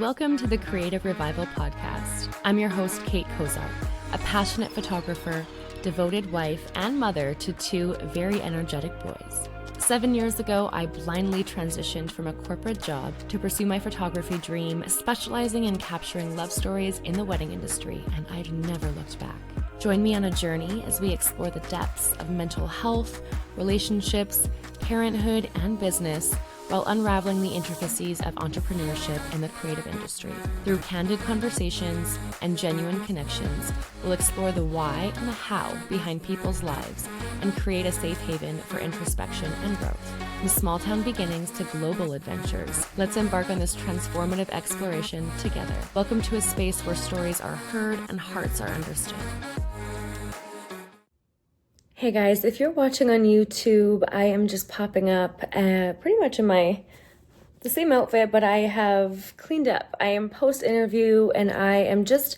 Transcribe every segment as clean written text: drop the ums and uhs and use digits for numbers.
Welcome to the Creative Revival Podcast. I'm your host, Kate Kozar, a passionate photographer, devoted wife, and mother to two very energetic boys. 7 years ago, I blindly transitioned from a corporate job to pursue my photography dream, specializing in capturing love stories in the wedding industry, and I've never looked back. Join me on a journey as we explore the depths of mental health, relationships, parenthood, and business, while unraveling the intricacies of entrepreneurship in the creative industry. Through candid conversations and genuine connections, we'll explore the why and the how behind people's lives and create a safe haven for introspection and growth. From small town beginnings to global adventures, let's embark on this transformative exploration together. Welcome to a space where stories are heard and hearts are understood. Hey guys, if you're watching on YouTube, I am just popping up pretty much in the same outfit, but I have cleaned up. I am post-interview and I am just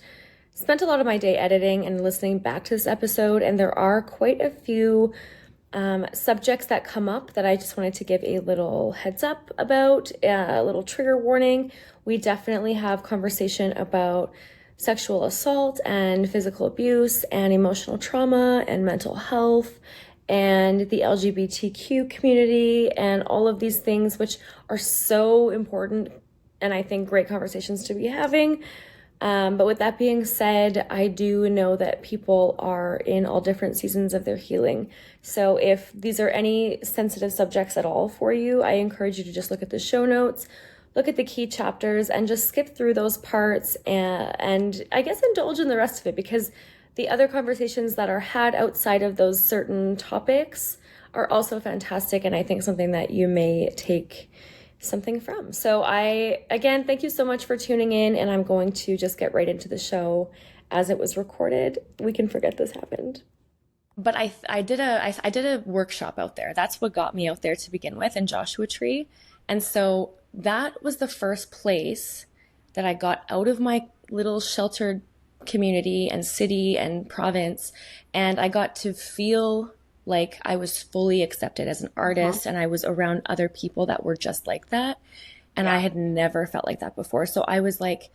spent a lot of my day editing and listening back to this episode, and there are quite a few subjects that come up that I just wanted to give a little heads up about, a little trigger warning. We definitely have conversation about sexual assault and physical abuse and emotional trauma and mental health and the LGBTQ community and all of these things, which are so important and I think great conversations to be having. But with that being said, I do know that people are in all different seasons of their healing. So if these are any sensitive subjects at all for you, I encourage you to just look at the show notes, look at the key chapters, and just skip through those parts and I guess indulge in the rest of it, because the other conversations that are had outside of those certain topics are also fantastic, and I think something that you may take something from. So again, thank you so much for tuning in, and I'm going to just get right into the show as it was recorded. We can forget this happened. But I did a workshop out there. That's what got me out there to begin with, in Joshua Tree. And so that was the first place that I got out of my little sheltered community and city and province, and I got to feel like I was fully accepted as an artist, and I was around other people that were just like that, and I had never felt like that before. So I was like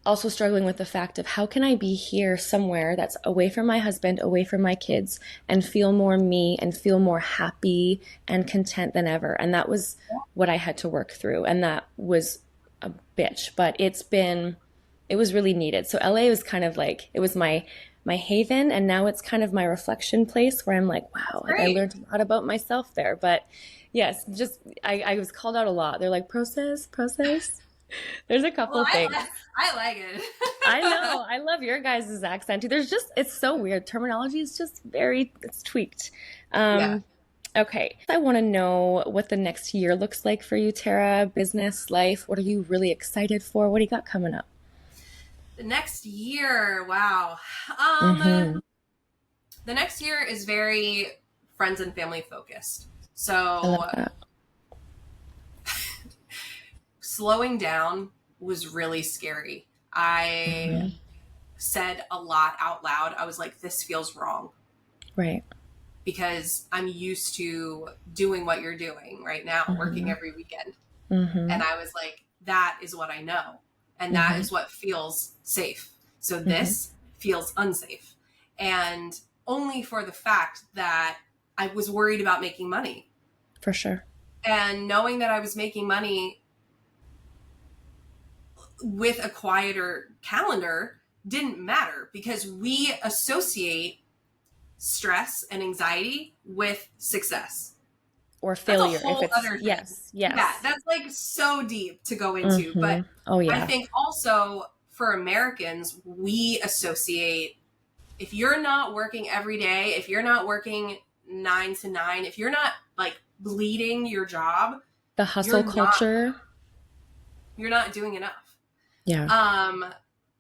also struggling with the fact of, how can I be here somewhere that's away from my husband, away from my kids, and feel more me and feel more happy and content than ever. And that was what I had to work through. And that was a bitch, but it was really needed. So LA was kind of like, it was my haven. And now it's kind of my reflection place where I'm like, wow, like I learned a lot about myself there. But yes, just, I was called out a lot. They're like, process. There's a couple things. I like it. I know. I love your guys' accent too. It's so weird. Terminology is just it's tweaked. Okay. I want to know what the next year looks like for you, Tara. Business, life. What are you really excited for? What do you got coming up? The next year, wow. The next year is very friends and family focused. So slowing down was really scary. I said a lot out loud. I was like, this feels wrong. Right. Because I'm used to doing what you're doing right now, working every weekend. And I was like, that is what I know. And that is what feels safe. So this feels unsafe. And only for the fact that I was worried about making money. For sure. And knowing that I was making money with a quieter calendar didn't matter, because we associate stress and anxiety with success or failure. That's a whole other thing. Yes. Yeah, that's like so deep to go into. But I think also for Americans, we associate, if you're not working every day, if you're not working 9 to 9, if you're not like bleeding your job, the hustle culture, you're not doing enough. Yeah.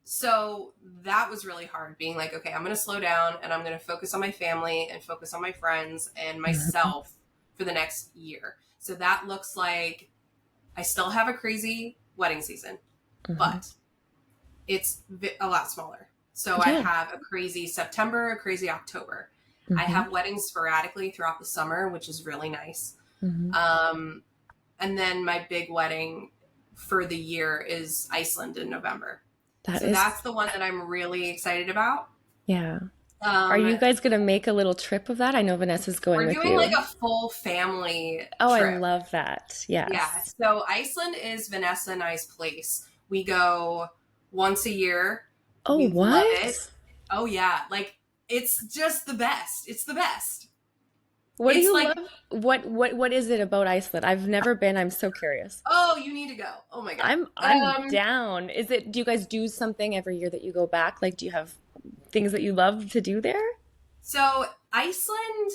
So that was really hard, being like, okay, I'm going to slow down and I'm going to focus on my family and focus on my friends and myself for the next year. So that looks like I still have a crazy wedding season, but it's a lot smaller. So I have a crazy September, a crazy October. I have weddings sporadically throughout the summer, which is really nice. And then my big wedding for the year is Iceland in November. That So is, that's the one that I'm really excited about. yeah. Are Um, you guys gonna make a little trip of that? I know Vanessa's going we're with doing like you. a full family Oh, I trip. love that. Yeah. Yes. So Iceland is Vanessa and I's place. We go once a year. Oh, We love it. what? Oh yeah. Like it's just the best. It's the best. What do It's you like, love? What is it about Iceland? I've never been. I'm so curious. oh, you need to go. Oh my God. I'm down. Is it, do you guys do something every year that you go back? Like, do you have things that you love to do there? So Iceland,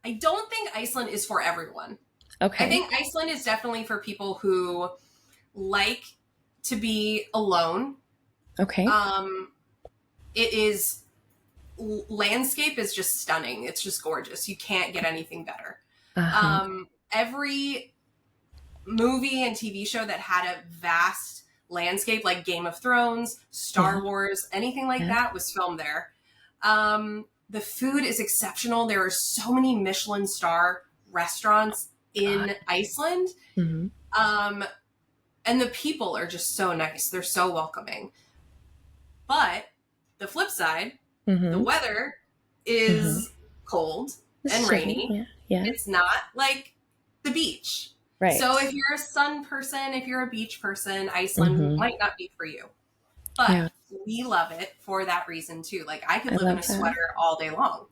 I don't think Iceland is for everyone. I Okay. think Iceland is definitely for people who like to be alone. Okay. Um, it is landscape is just stunning. It's just gorgeous. You can't get anything better. Uh-huh. Every movie and TV show that had a vast landscape, like Game of Thrones, Yeah. Star Wars, anything like Yeah. that, was filmed there. The food is exceptional. There are so many Michelin star restaurants God. in Iceland. Hmm. Um, and the people are just so nice. They're so welcoming. But the flip side, the Hmm. weather Hmm. is cold It's and chilly. rainy. Yeah. Yeah. It's not like the beach. So Right. if you're a sun person, if you're a beach person, Iceland Hmm. might not be for you. But Yeah. we love it for that reason too. Like I could I live in love a that. sweater all day long.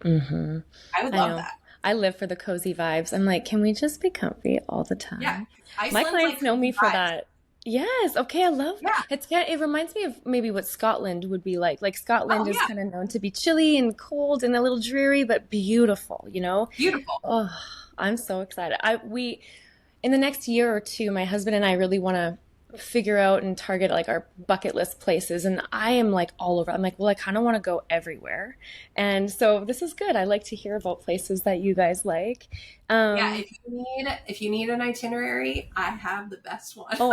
Hmm. I would I love know. that. I live for the cozy vibes. I'm like, can we just be comfy all the Yeah. time? My Iceland's clients like know me cozy for vibes. that. Yes. Okay. I love Yeah. it's. It reminds me of maybe what Scotland would be like. Like Oh Scotland is yeah. kind of known to be chilly and cold and a little dreary, but beautiful. Beautiful. Oh, I'm so excited. In the next year or two, my husband and I really want to figure out and target like our bucket list places. And I am like all over. I'm like, well, I kind of want to go everywhere. And so this is good. I like to hear about places that you guys like. Yeah, Um, if you need an itinerary, I have the best one. oh,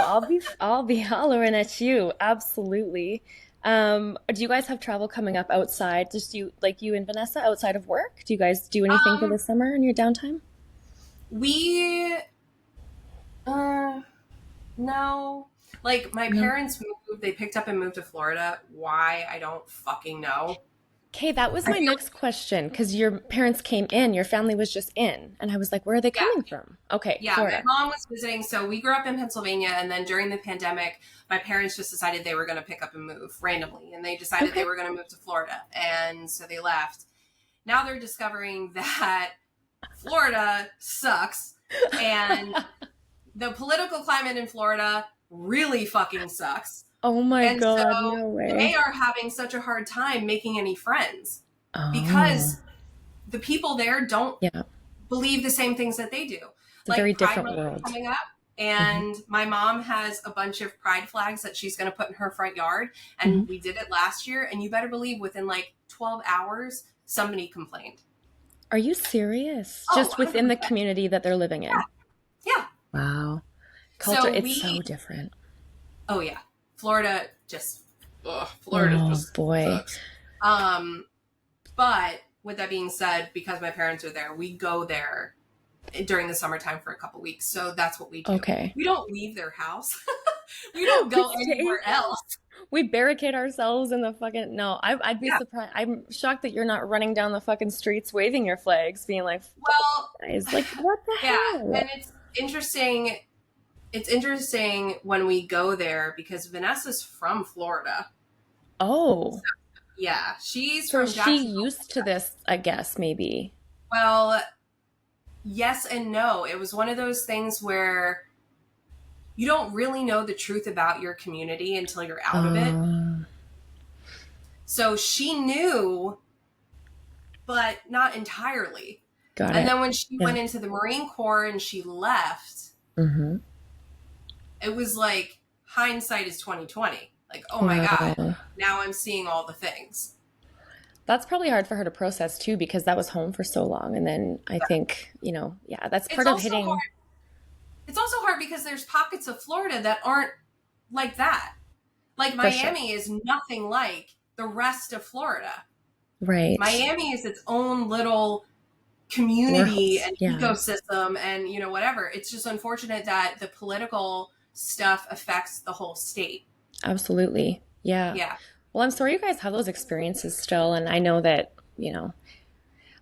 I'll be hollering at you. Absolutely. Do you guys have travel coming up outside? Just you and Vanessa outside of work? Do you guys do anything for um the summer in your downtime? we uh no. Like my No. parents moved, they picked up and moved to Florida. Why? I don't fucking know. Okay, that was I my feel next question because your parents came in, your family was just in, and I was like, where are they yeah. coming from? Okay, Yeah, my Florida. mom was visiting. So we grew up in Pennsylvania, and then during the pandemic, my parents just decided they were going to pick up and move randomly, and they decided they Okay. were going to move to Florida, and so they left. Now they're discovering that Florida sucks, and the political climate in Florida really fucking sucks, Oh my and God, so no they way. are having such a hard time making any friends Oh, because the people there don't yeah. believe the same things that they do. It's a Like very Pride different Month is world. coming up, Hmm. and my mom has a bunch of pride flags that she's going to put in her front yard. Hmm. And we did it last year, and you better believe within like 12 hours, somebody complained. Are you serious? Oh, Just within the 100%. community that they're living in? Yeah. Wow. Culture, So it's so we, different. oh yeah, Florida just, Florida Oh just boy. sucks. Um, but with that being said, because my parents are there, we go there during the summertime for a couple weeks. So that's what we do. Okay. We don't leave their house. We don't We go stay. anywhere else. We barricade ourselves in the fucking. No, I'd be Yeah. surprised. I'm shocked that you're not running down the fucking streets waving your flags, being like, Well, guys, like, what the yeah, hell? and it's interesting. It's interesting when we go there because Vanessa's from Florida. Oh, Yeah, she's so from is she Jacksonville. used to this, I guess, maybe. Well, yes and no. It was one of those things where you don't really know the truth about your community until you're out of it. Um, So she knew, but not entirely. got And it. then when she Yeah. went into the Marine Corps and she left, Mm-hmm. it was like hindsight is 2020. Like, oh my God, Wow. now I'm seeing all the things. That's probably hard for her to process too, because that was home for so long. And then I think, yeah, that's It's part of also hard. hitting It's also hard because there's pockets of Florida that aren't like that. Like for sure. Miami is nothing like the rest of Florida. Right. Miami is its own little We're community host. and Yeah, ecosystem and, you know, whatever. It's just unfortunate that the political stuff affects the whole state. absolutely. Yeah. Yeah. Well, I'm sorry you guys have those experiences still, and I know that,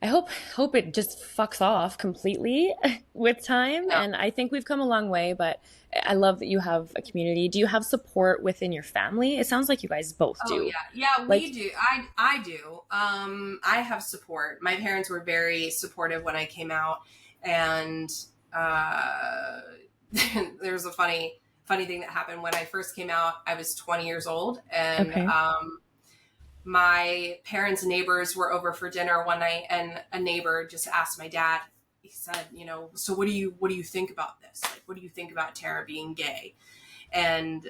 I hope it just fucks off completely with time. Yeah. And I think we've come a long way, but I love that you have a community. Do you have support within your family? It sounds like you guys both Oh do. yeah. Yeah, we Like, do. I do. I have support. My parents were very supportive when I came out, and uh there's a funny thing that happened when I first came out. I was 20 years old, and okay. my parents' neighbors were over for dinner one night, and a neighbor just asked my dad. He said, you know, so what do you think about this? Like, what do you think about Tara being gay? And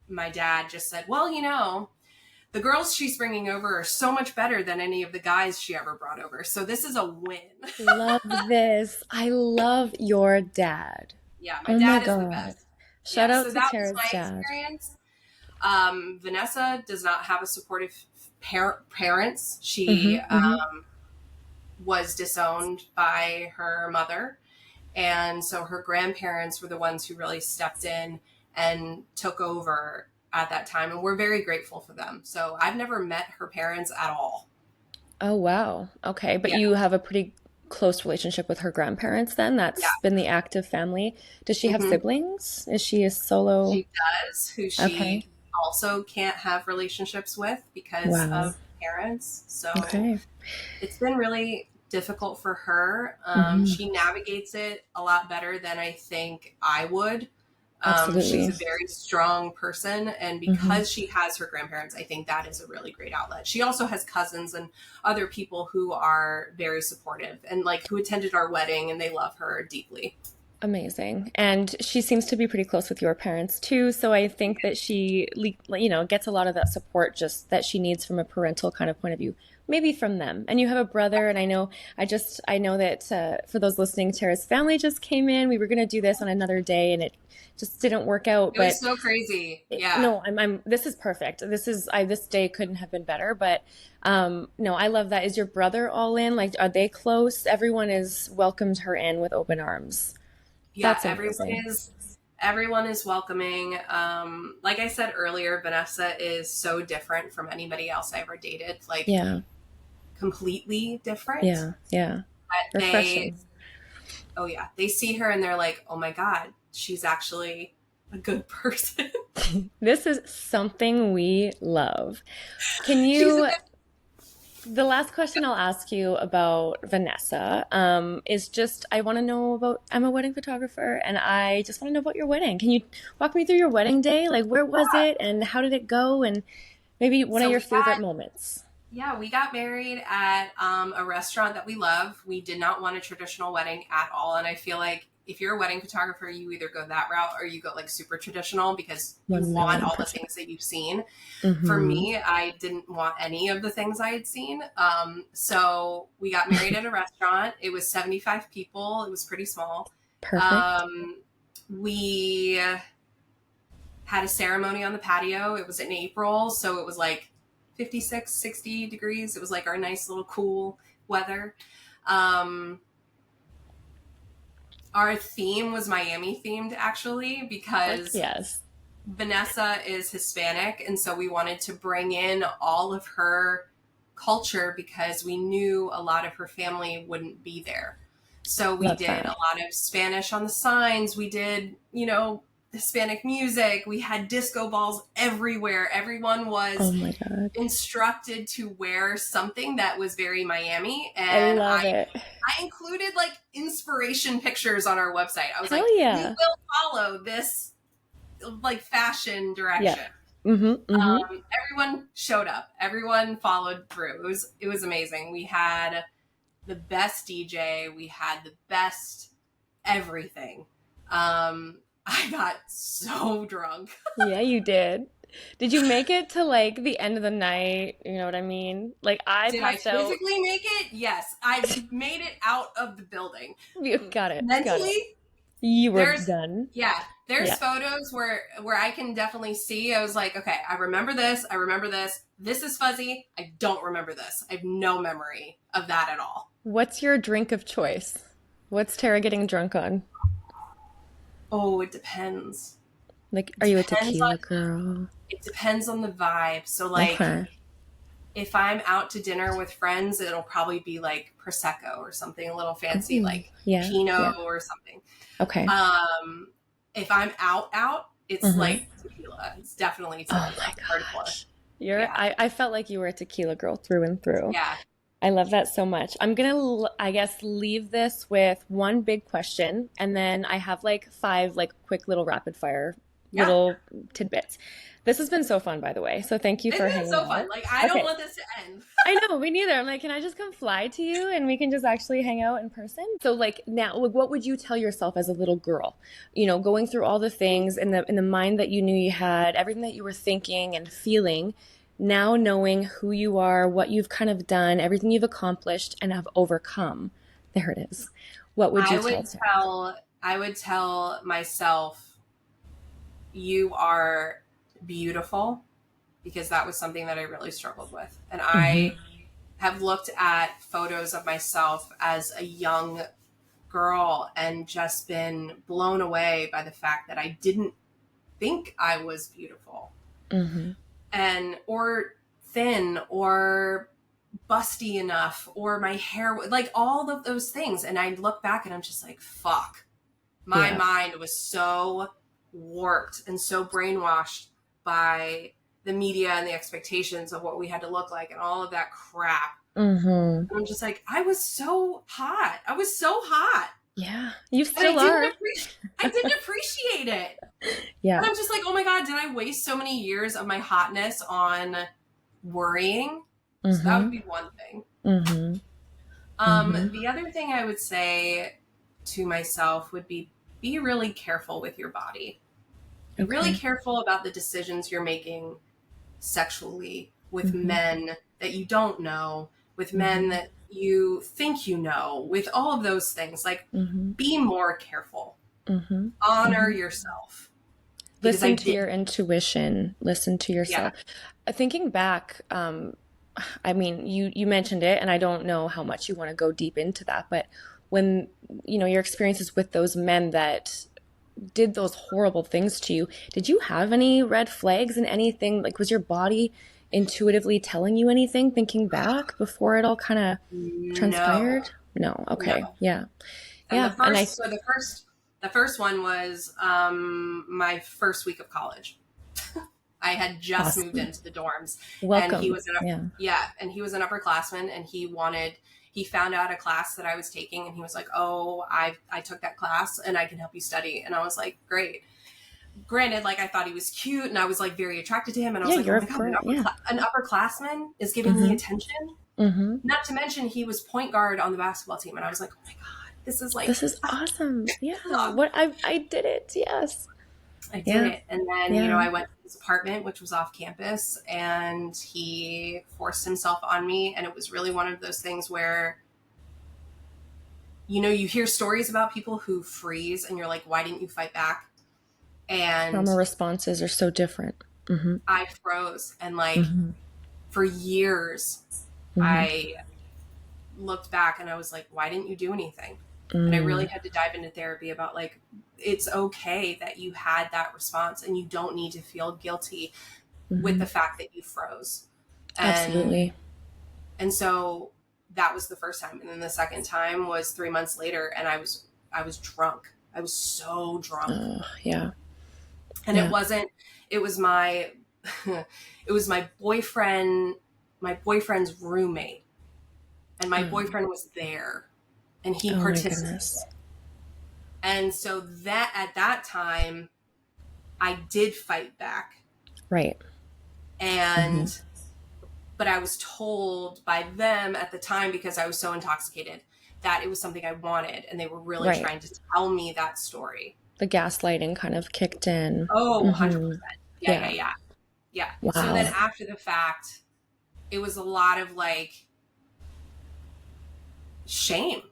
my dad just said, well, you know, the girls she's bringing over are so much better than any of the guys she ever brought over. So this is a win. Love this. I love your dad. Yeah, my Oh my dad is the God. best. Shout Yeah, out so to that was Tara's my dad. experience. Vanessa does not have a supportive parents. She Mm-hmm, mm-hmm. was disowned by her mother. And so her grandparents were the ones who really stepped in and took over at that time. And we're very grateful for them. So I've never met her parents at all. Oh, wow. Okay. But Yeah. you have a pretty close relationship with her grandparents then? Yeah. That's been the active family. Does she have Hmm. siblings? Is she a solo? She does, who Okay. she also can't have relationships with because Wow. of parents. So Okay. it's been really difficult for her. Hmm. She navigates it a lot better than I think I would. She's Absolutely. a very strong person, and Hmm. because she has her grandparents, I think that is a really great outlet. She also has cousins and other people who are very supportive and like who attended our wedding, and they love her deeply. Amazing. And she seems to be pretty close with your parents too. So I think that gets a lot of that support just that she needs from a parental kind of point of view, maybe from them. And you have a brother, and I know that for those listening, Tara's family just came in. We were going to do this on another day, and it just didn't work out. It was But so crazy. Yeah. no, this is perfect. This day couldn't have been better. But no, I love that. Is your brother all in? Like, are they close? Everyone has welcomed her in with open arms. Yeah, That's amazing. everyone is welcoming. Like I said earlier, Vanessa is so different from anybody else I ever dated, like Yeah, completely different. yeah, yeah. But Refreshing. oh yeah, they see her and they're like, oh my God, she's actually a good person. This is something we love. Can She's a you, good. the last question I'll ask you about Vanessa, is just I want to know about, I'm a wedding photographer and I just want to know about your wedding. Can you walk me through your wedding day? Like, where was it and how did it go? And maybe one of So your favorite moments. we got married at a restaurant that we love. We did not want a traditional wedding at all. And I feel like if you're a wedding photographer, you either go that route or you go like super traditional because you One want million all the percent. things that you've seen. For Mm-hmm. me, I didn't want any of the things I had seen. So we got married at a restaurant. It was 75 people. It was pretty small. Perfect. Um, we had a ceremony on the patio. It was in April, so it was like 56, 60 degrees. It was like our nice little cool weather. Um, our theme was Miami themed actually Fuck because yes. Vanessa is Hispanic, and so we wanted to bring in all of her culture because we knew a lot of her family wouldn't be there. So we Love did a that. lot of Spanish on the signs. We did, you know, Hispanic music. We had disco balls everywhere. Everyone Oh was my God. instructed to wear something that was very Miami, I and love it. I included like inspiration pictures on our website. I was like, Hell we yeah. will follow this like fashion Yeah. direction. Mm-hmm. Mm-hmm. Everyone showed up. Everyone followed through. It was amazing. We had the best DJ. We had the best everything. I got so drunk. Yeah, you did. Did you make it to like the end of the night? You know what I mean? Like I Did I passed out. physically make it? Yes, I made it out of the building. You got it. Got it. Mentally, You were there's done. yeah, there's Yeah. photos where I can definitely see. I was like, okay, I remember this. I remember this. This is fuzzy. I don't remember this. I have no memory of that at all. What's your drink of choice? What's Tara getting drunk on? Oh, it depends. Like, It are you a depends on tequila girl? it depends on the vibe. So like Okay. if I'm out to dinner with friends, it'll probably be like prosecco or something a little fancy, Ooh, like yeah, yeah. Pinot or something. Okay. Um, if I'm out, it's Mm-hmm. like tequila. It's definitely Oh my tequila, hardcore. gosh. You're Yeah, I felt like you were a tequila girl through and through. yeah, I love that so much. I'm gonna, I guess, leave this with one big question, and then I have like five like quick little rapid fire yeah. little tidbits. This has been so fun, by the way. So thank you It's for been hanging so fun. out. Like I don't Okay. want this to end. I know, me neither. I'm like, can I just come fly to you and we can just actually hang out in person? So like now, like, what would you tell yourself as a little girl? You know, going through all the things in the mind that you knew you had, everything that you were thinking and feeling, now knowing who you are, what you've kind of done, everything you've accomplished and have overcome. There it is. What would I you would tell Sarah? I would tell myself you are beautiful because that was something that I really struggled with. And Mm-hmm. I have looked at photos of myself as a young girl and just been blown away by the fact that I didn't think I was beautiful Mm-hmm. and or thin or busty enough or my hair like all of those things, and I look back and I'm just like fuck, my Yeah. mind was so warped and so brainwashed by the media and the expectations of what we had to look like and all of that crap. Mm-hmm. And I'm just like, I was so hot. I was so hot. Yeah. You And still are. I didn't appreciate it. And Yeah. I'm just like, oh my God, did I waste so many years of my hotness on worrying? So that would Mm-hmm. be one thing. Mm-hmm. Mm-hmm. The other thing I would say to myself would be really careful with your body. Be really Okay. careful about the decisions you're making sexually with Mm-hmm. men that you don't know, with men Mm-hmm. that you think you know, with all of those things. Like, Mm-hmm. be more careful. Mm-hmm. Honor Mm-hmm. yourself because I Listen to did. your intuition. Listen to Yeah. yourself. Thinking back, I mean, you mentioned it, and I don't know how much you want to go deep into that, but when, you know, your experiences with those men that did those horrible things to you, did you have any red flags and anything? Like, was your body intuitively telling you anything thinking back before it all kind of No, transpired? No. no. Okay. Yeah. And Yeah. And I, the first one was my first week of college. I had just moved awesome. into the dorms, and he Welcome. was Yeah. and he was an upperclassman, and he found out a class that I was taking, and he was like, "Oh, I took that class, and I can help you study." And I was like, "Great." Granted, like I thought he was cute, and I was like very attracted to him, and I Yeah. was like, "Oh You're my a God, pro. Yeah. an upperclassman is giving me Mm-hmm. attention." Mm-hmm. Not to mention, he was point guard on the basketball team, and I was like, "Oh my God, this is like." This is awesome. Yeah. What I did it. Yes. I did Yeah. it. And then, Yeah. I went to his apartment, which was off campus, and he forced himself on me. And it was really one of those things where, you hear stories about people who freeze and you're like, why didn't you fight back? And Trauma responses are so different. Mm-hmm. I froze. And like Mm-hmm. for years, Mm-hmm. I looked back and I was like, why didn't you do anything? And I really Mm-hmm. had to dive into therapy about like, it's okay that you had that response and you don't need to feel guilty with Mm-hmm. the fact that you froze. And Absolutely. and so that was the first time. And then the second time was 3 months later, and I was drunk. I was so drunk. Yeah. And Yeah. it was my it was my boyfriend's roommate. And my Oh, boyfriend was there and he oh my participated. goodness. And so that at that time I did fight back. Right. Mm-hmm. And but I was told by them at the time, because I was so intoxicated, that it was something I wanted, and they were really Right. trying to tell me that story. The gaslighting kind of kicked in. Oh, Mm-hmm. 100%. Yeah. Yeah. So then Wow. after the fact, it was a lot of like shame.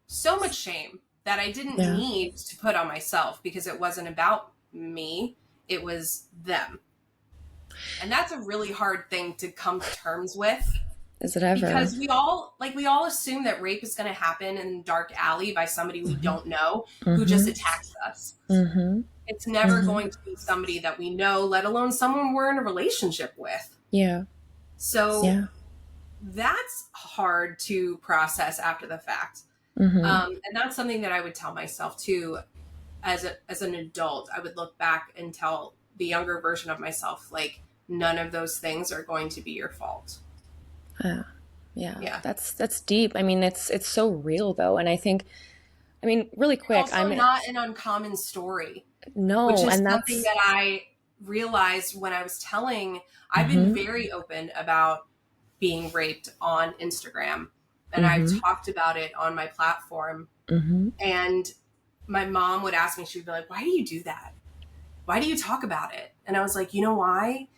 So much shame that I didn't Yeah. need to put on myself, because it wasn't about me, it was them. And that's a really hard thing to come to terms with. Is it ever? Because we all assume that rape is going to happen in a dark alley by somebody we Mm-hmm. don't know who just Mm-hmm. attacks us. Mm-hmm. It's never Mm-hmm. going to be somebody that we know, let alone someone we're in a relationship with. Yeah. So Yeah. that's hard to process after the fact. Mm-hmm. And that's something that I would tell myself too, as an adult. I would look back and tell the younger version of myself, like, none of those things are going to be your fault. Yeah. Yeah. Yeah. That's deep. I mean, it's so real though. And I think, I mean, really quick, Also not an uncommon story, which no, is and something that's, that I realized when I was telling, I've been mm-hmm. very open about being raped on Instagram, and I've Mm-hmm. talked about it on my platform. Mm-hmm. And my mom would ask me, she would be like, "Why do you do that? Why do you talk about it?" And I was like, you know why?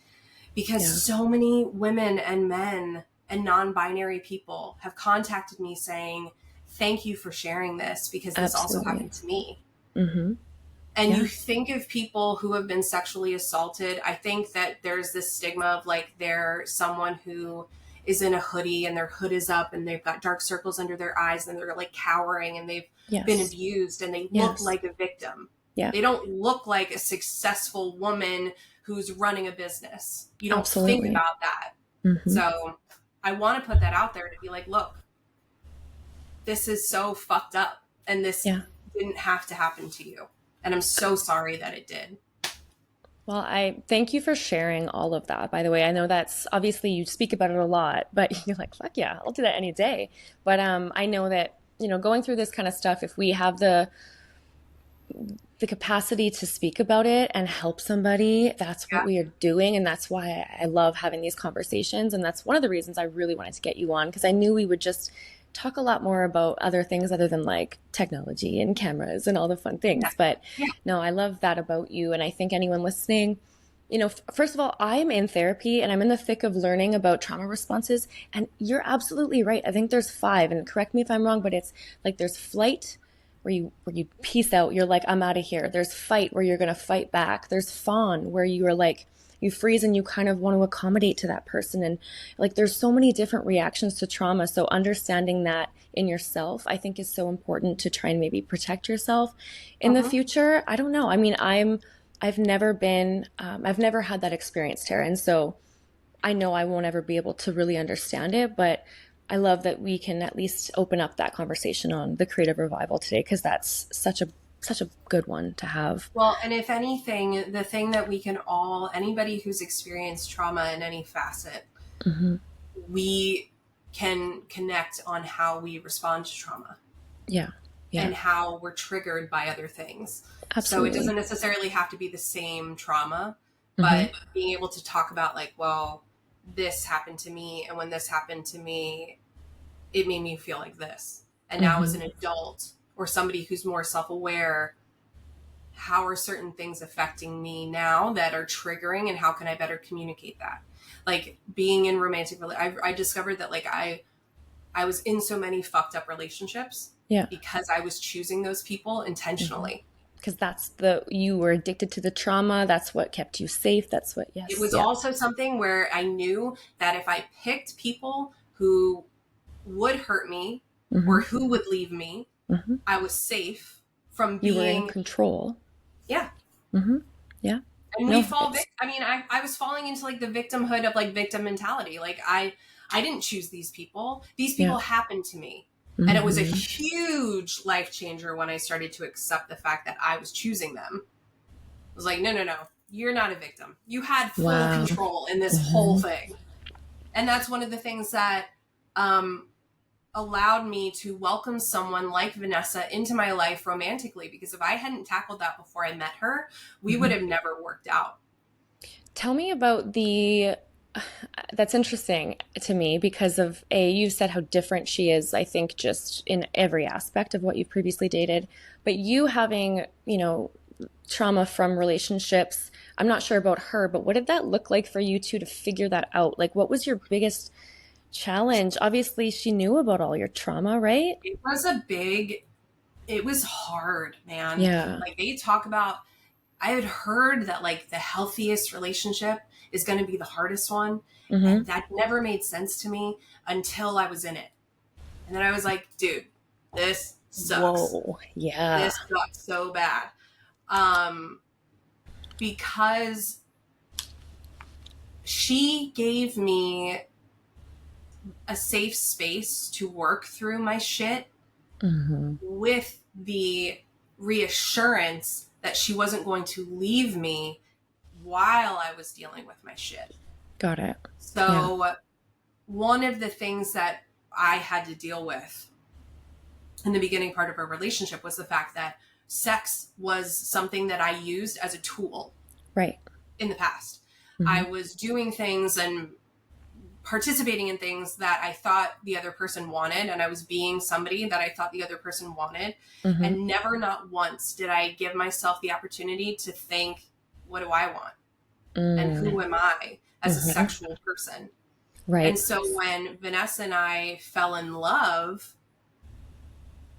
Because Yeah. so many women and men and non-binary people have contacted me saying, "Thank you for sharing this, because this also Absolutely. happened to me." Mm-hmm. And Yeah. you think of people who have been sexually assaulted, I think that there's this stigma of like they're someone who is in a hoodie and their hood is up and they've got dark circles under their eyes and they're like cowering and they've been Yes. abused and they look Yes. like a victim. Yeah. They don't look like a successful woman who's running a business. You don't think Absolutely. about that. Mm-hmm. So I want to put that out there to be like, look, this is so fucked up and this Yeah. didn't have to happen to you. And I'm so sorry that it did. Well, I thank you for sharing all of that. By the way, I know that's obviously you speak about it a lot, but you're like, fuck yeah, I'll do that any day. But I know that, going through this kind of stuff, if we have the capacity to speak about it and help somebody, that's what Yeah. we are doing. And that's why I love having these conversations. And that's one of the reasons I really wanted to get you on, because I knew we would just talk a lot more about other things other than like technology and cameras and all the fun Yeah. things. But Yeah. no, I love that about you. And I think anyone listening, first of all, I'm in therapy and I'm in the thick of learning about trauma responses. And you're absolutely right. I think there's five, and correct me if I'm wrong, but it's like there's flight, where you peace out, you're like, I'm out of here. There's fight, where you're going to fight back. There's fawn, where you are like, you freeze and you kind of want to accommodate to that person. And like there's so many different reactions to trauma. So understanding that in yourself, I think, is so important to try and maybe protect yourself in the Uh-huh. future. I don't know. I mean, I've never had that experience, Tara. And so I know I won't ever be able to really understand it, but I love that we can at least open up that conversation on the creative revival today, because that's such a good one to have. Well, and if anything, the thing that we can all, anybody who's experienced trauma in any facet, Mm-hmm. we can connect on how we respond to trauma Yeah. Yeah. and how we're triggered by other things. So it Absolutely. doesn't necessarily have to be the same trauma, Mm-hmm. but being able to talk about like, well, this happened to me, and when this happened to me, it made me feel like this. And now as Mm-hmm. an adult or somebody who's more self-aware, how are certain things affecting me now that are triggering, and how can I better communicate that? Like being in I discovered that like I was in so many fucked up relationships Yeah. because I was choosing those people Mm-hmm. intentionally. Because you were addicted to the trauma. That's what kept you safe. That's what, It yes. was Yeah. also something where I knew that if I picked people who would hurt me Mm-hmm. or who would leave me, Mm-hmm. I was safe from You were in being, control. yeah. Mm-hmm. Yeah. And we No, fall, I mean, I was falling into like the victimhood of like victim mentality. Like I didn't choose these people. These yeah. people happened to me. And it was a Mm-hmm. huge life changer when I started to accept the fact that I was choosing them. I was like, no, no, no, you're not a victim. You had full Wow. control in this Mm-hmm. whole thing. And that's one of the things that allowed me to welcome someone like Vanessa into my life romantically, because if I hadn't tackled that before I met her, we Mm-hmm. would have never worked out. Tell me about that's interesting to me because of you said how different she is, I think, just in every aspect of what you've previously dated. But you having, trauma from relationships, I'm not sure about her, but what did that look like for you two to figure that out? Like, what was your biggest challenge? Obviously, she knew about all your trauma, right? It was hard, man. Yeah. Like they talk about, I had heard that like the healthiest relationship is going to be the hardest one. Mm-hmm. And that never made sense to me until I was in it. And then I was like, dude, this sucks. Whoa. Yeah. This sucks so bad. Because she gave me a safe space to work through my shit with the reassurance that she wasn't going to leave me while I was dealing with my shit. Got it. So one of the things that I had to deal with in the beginning part of our relationship was the fact that sex was something that I used as a tool. Right. In the past. I was doing things and participating in things that I thought the other person wanted, and I was being somebody that I thought the other person wanted. And never, not once, did I give myself the opportunity to think, what do I want? And who am I as a sexual person? Right. And so when Vanessa and I fell in love,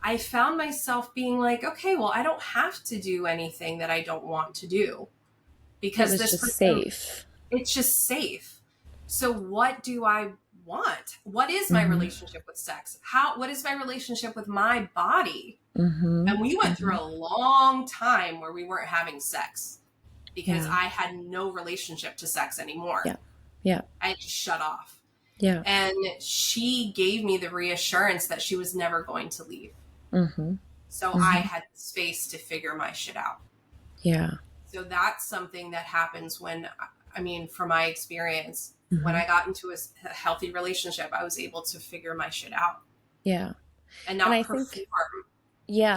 I found myself being like, okay, well, I don't have to do anything that I don't want to do. Because this is safe. It's just safe. So what do I want? What is my relationship with sex? What is my relationship with my body? And we went through a long time where we weren't having sex because I had no relationship to sex anymore. Yeah. I just shut off. Yeah. And she gave me the reassurance that she was never going to leave. So I had space to figure my shit out. Yeah. So that's something that happens when, I mean, from my experience, when I got into a healthy relationship, I was able to figure my shit out. Yeah. And not perform.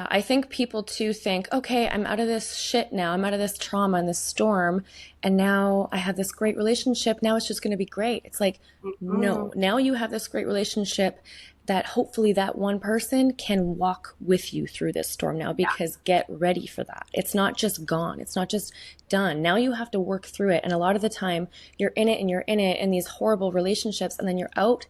I think people too think, okay, I'm out of this shit now. I'm out of this trauma and this storm. And now I have this great relationship. Now it's just going to be great. It's like, no, now you have this great relationship that hopefully that one person can walk with you through this storm now, because get ready for that. It's not just gone. It's not just done. Now you have to work through it. And a lot of the time you're in it in these horrible relationships, and then you're out,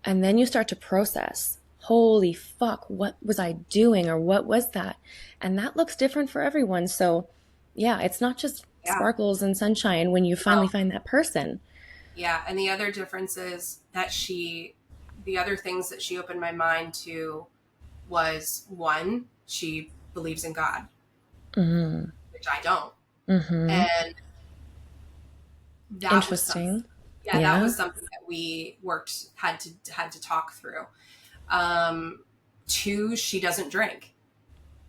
and then you start to process, holy fuck, what was I doing? Or what was that? And that looks different for everyone. So yeah, it's not just sparkles and sunshine when you finally find that person. Yeah. And the other difference is that the other things that she opened my mind to was, one, she believes in God, which I don't. And that interesting. That was something that we had to talk through. Two, she doesn't drink.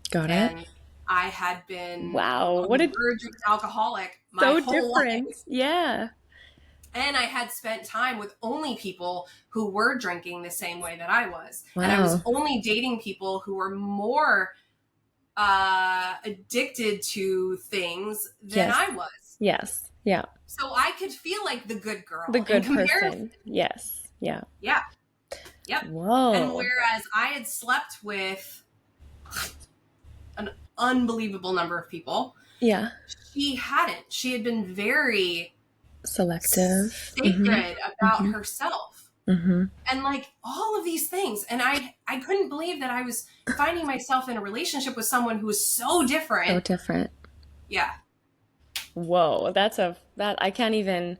Got it. And I had been what a virgin alcoholic my whole life. Yeah. And I had spent time with only people who were drinking the same way that I was. Wow. And I was only dating people who were more addicted to things than I was. Yes. Yeah. So I could feel like the good girl. The good person. Yes. Yeah. Yeah. Yep. Whoa. And whereas I had slept with an unbelievable number of people. Yeah. She hadn't. She had been very selective, sacred about herself, and like all of these things. And I couldn't believe that I was finding myself in a relationship with someone who was so different. Yeah. Whoa, I can't even.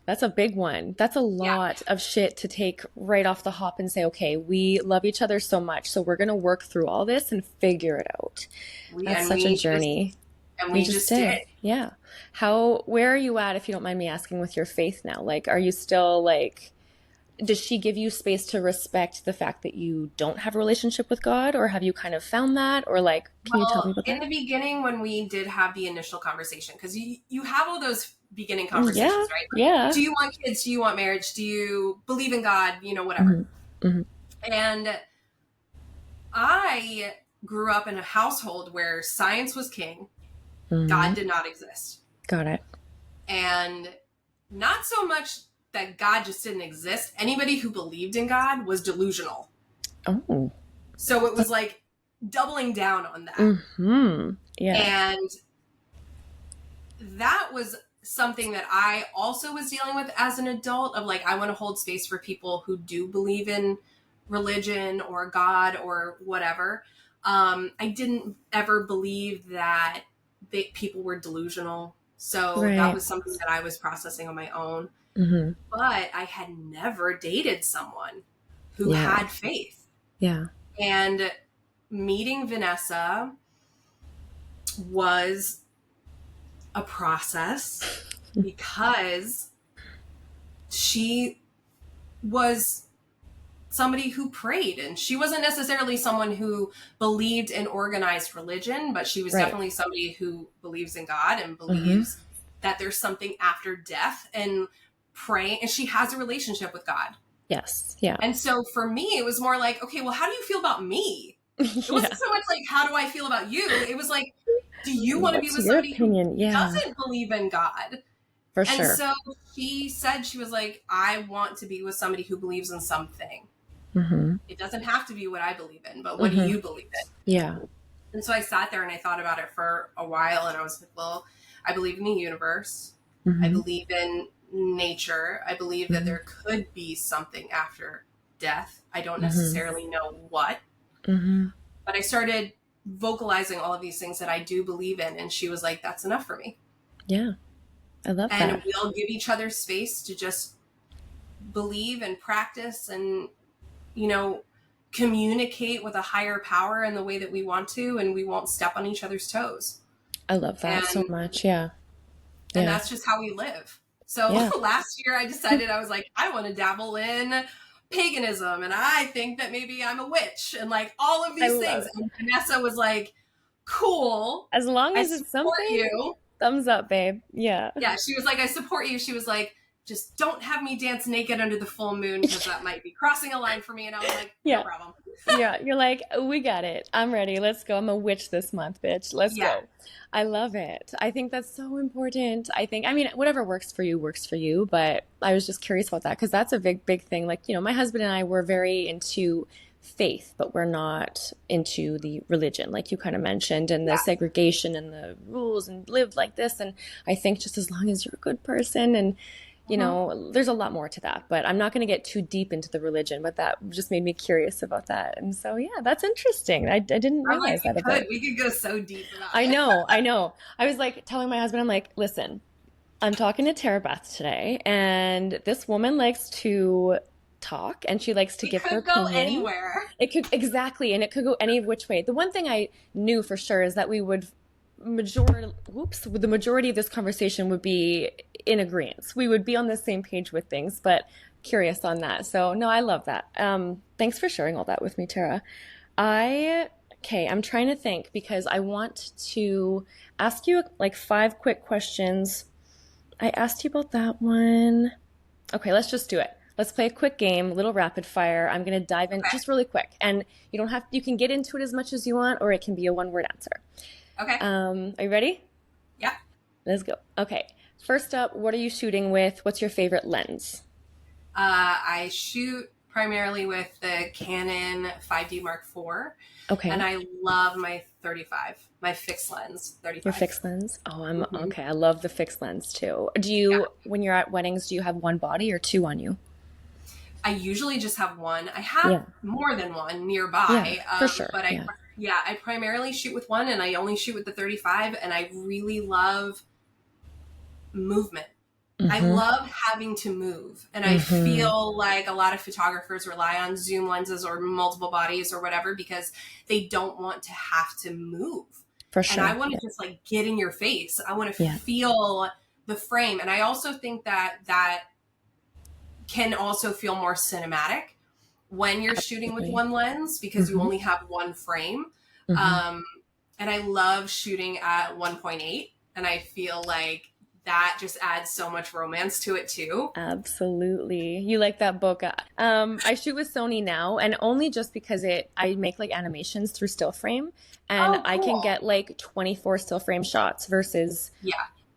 That's a big one. That's a lot of shit to take right off the hop and say, okay, we love each other so much, so we're gonna work through all this and figure it out. That's such a journey. And we just did. Yeah. Where are you at, if you don't mind me asking, with your faith now? Like, are you still like, does she give you space to respect the fact that you don't have a relationship with God, or have you kind of found that? Or like, can you tell me about that? In the beginning, when we did have the initial conversation, because you have all those beginning conversations, right? Like, yeah. Do you want kids? Do you want marriage? Do you believe in God? Whatever. And I grew up in a household where science was king. God did not exist. Got it. And not so much that God just didn't exist. Anybody who believed in God was delusional. Oh. So it was like doubling down on that. Yeah. And that was something that I also was dealing with as an adult, of like, I want to hold space for people who do believe in religion or God or whatever. I didn't ever believe that people were delusional. So that Right. was something that I was processing on my own. Mm-hmm. But I had never dated someone who Yeah. had faith. Yeah. And meeting Vanessa was a process because she was somebody who prayed, and she wasn't necessarily someone who believed in organized religion, but she was Right. definitely somebody who believes in God and Mm-hmm. believes that there's something after death, and praying, and she has a relationship with God. Yes. Yeah. And so for me, it was more like, okay, well, how do you feel about me? It Yeah. wasn't so much like, how do I feel about you? It was like, do you want to be What's with your somebody who opinion? Yeah, doesn't believe in God? for And sure. so she said, she was like, I want to be with somebody who believes in something. Mm-hmm. It doesn't have to be what I believe in, but what do Mm-hmm. you believe in? Yeah. And so I sat there and I thought about it for a while, and I was like, well, I believe in the universe. I Mm-hmm. believe in nature. I believe that Mm-hmm. there could be something after death. I don't Mm-hmm. necessarily know what, Mm-hmm. but I started vocalizing all of these things that I do believe in. And she was like, that's enough for me. Yeah. I love And that. we'll give each other space to just believe and practice and, you know, communicate with a higher power in the way that we want to, and we won't step on each other's toes. I love that so And much. Yeah. and Yeah. that's just how we live. So Yeah. last year I decided, I was like, I want to dabble in paganism, and I think that maybe I'm a witch, and like all of I these love things. it. And Vanessa was like, cool, As long I as it's support something, you. thumbs up, babe. Yeah. Yeah, she was like, I support you. She was like, just don't have me dance naked under the full moon, because that might be crossing a line for me. And I was like, no Yeah. problem. Yeah. You're like, we got it. I'm ready. Let's go. I'm a witch this month, bitch. Let's Yeah. go. I love it. I think that's so important. I mean, whatever works for you works for you. But I was just curious about that because that's a big, big thing. Like, my husband and I were very into faith, but we're not into the religion, like you kind of mentioned, and the Yeah. segregation and the rules and live like this. And I think just as long as you're a good person and there's a lot more to that, but I'm not going to get too deep into the religion, but that just made me curious about that. And so, yeah, that's interesting. I didn't I'm like, realize that about. we could go so deep about I it. know, I know. I was like telling my husband, I'm like, listen, I'm talking to Tara Beth today, and this woman likes to talk and she likes to It give her could go opinion. anywhere. It could exactly, and it could go any which way. The one thing I knew for sure is that we would the majority of this conversation would be in agreement. We would be on the same page with things, but curious on that. So no, I love that. Thanks for sharing all that with me, Tara. I'm trying to think because I want to ask you like 5 quick questions. I asked you about that one. Okay, let's just do it. Let's play a quick game, a little rapid fire. I'm going to dive in Okay. just really quick. And you can get into it as much as you want, or it can be a one-word answer. Okay. Are you ready? Yeah. Let's go. Okay. First up, what are you shooting with? What's your favorite lens? I shoot primarily with the Canon 5D Mark IV. Okay. And I love my 35, my fixed lens 35. Your fixed lens? Oh, Mhm. okay. I love the fixed lens too. When you're at weddings, do you have one body or two on you? I usually just have one. I have more than one nearby. Yeah, for sure. But I primarily shoot with one, and I only shoot with the 35, and I really love movement. I love having to move, and I feel like a lot of photographers rely on zoom lenses or multiple bodies or whatever because they don't want to have to move. For sure. And I want to just like get in your face. I want to feel the frame. And I also think that can also feel more cinematic when you're shooting with one lens because you only have one frame. And I love shooting at 1.8, and I feel like that just adds so much romance to it too. Absolutely. You like that bokeh. I shoot with Sony now, and only just because I make like animations through still frame, and I can get like 24 still frame shots versus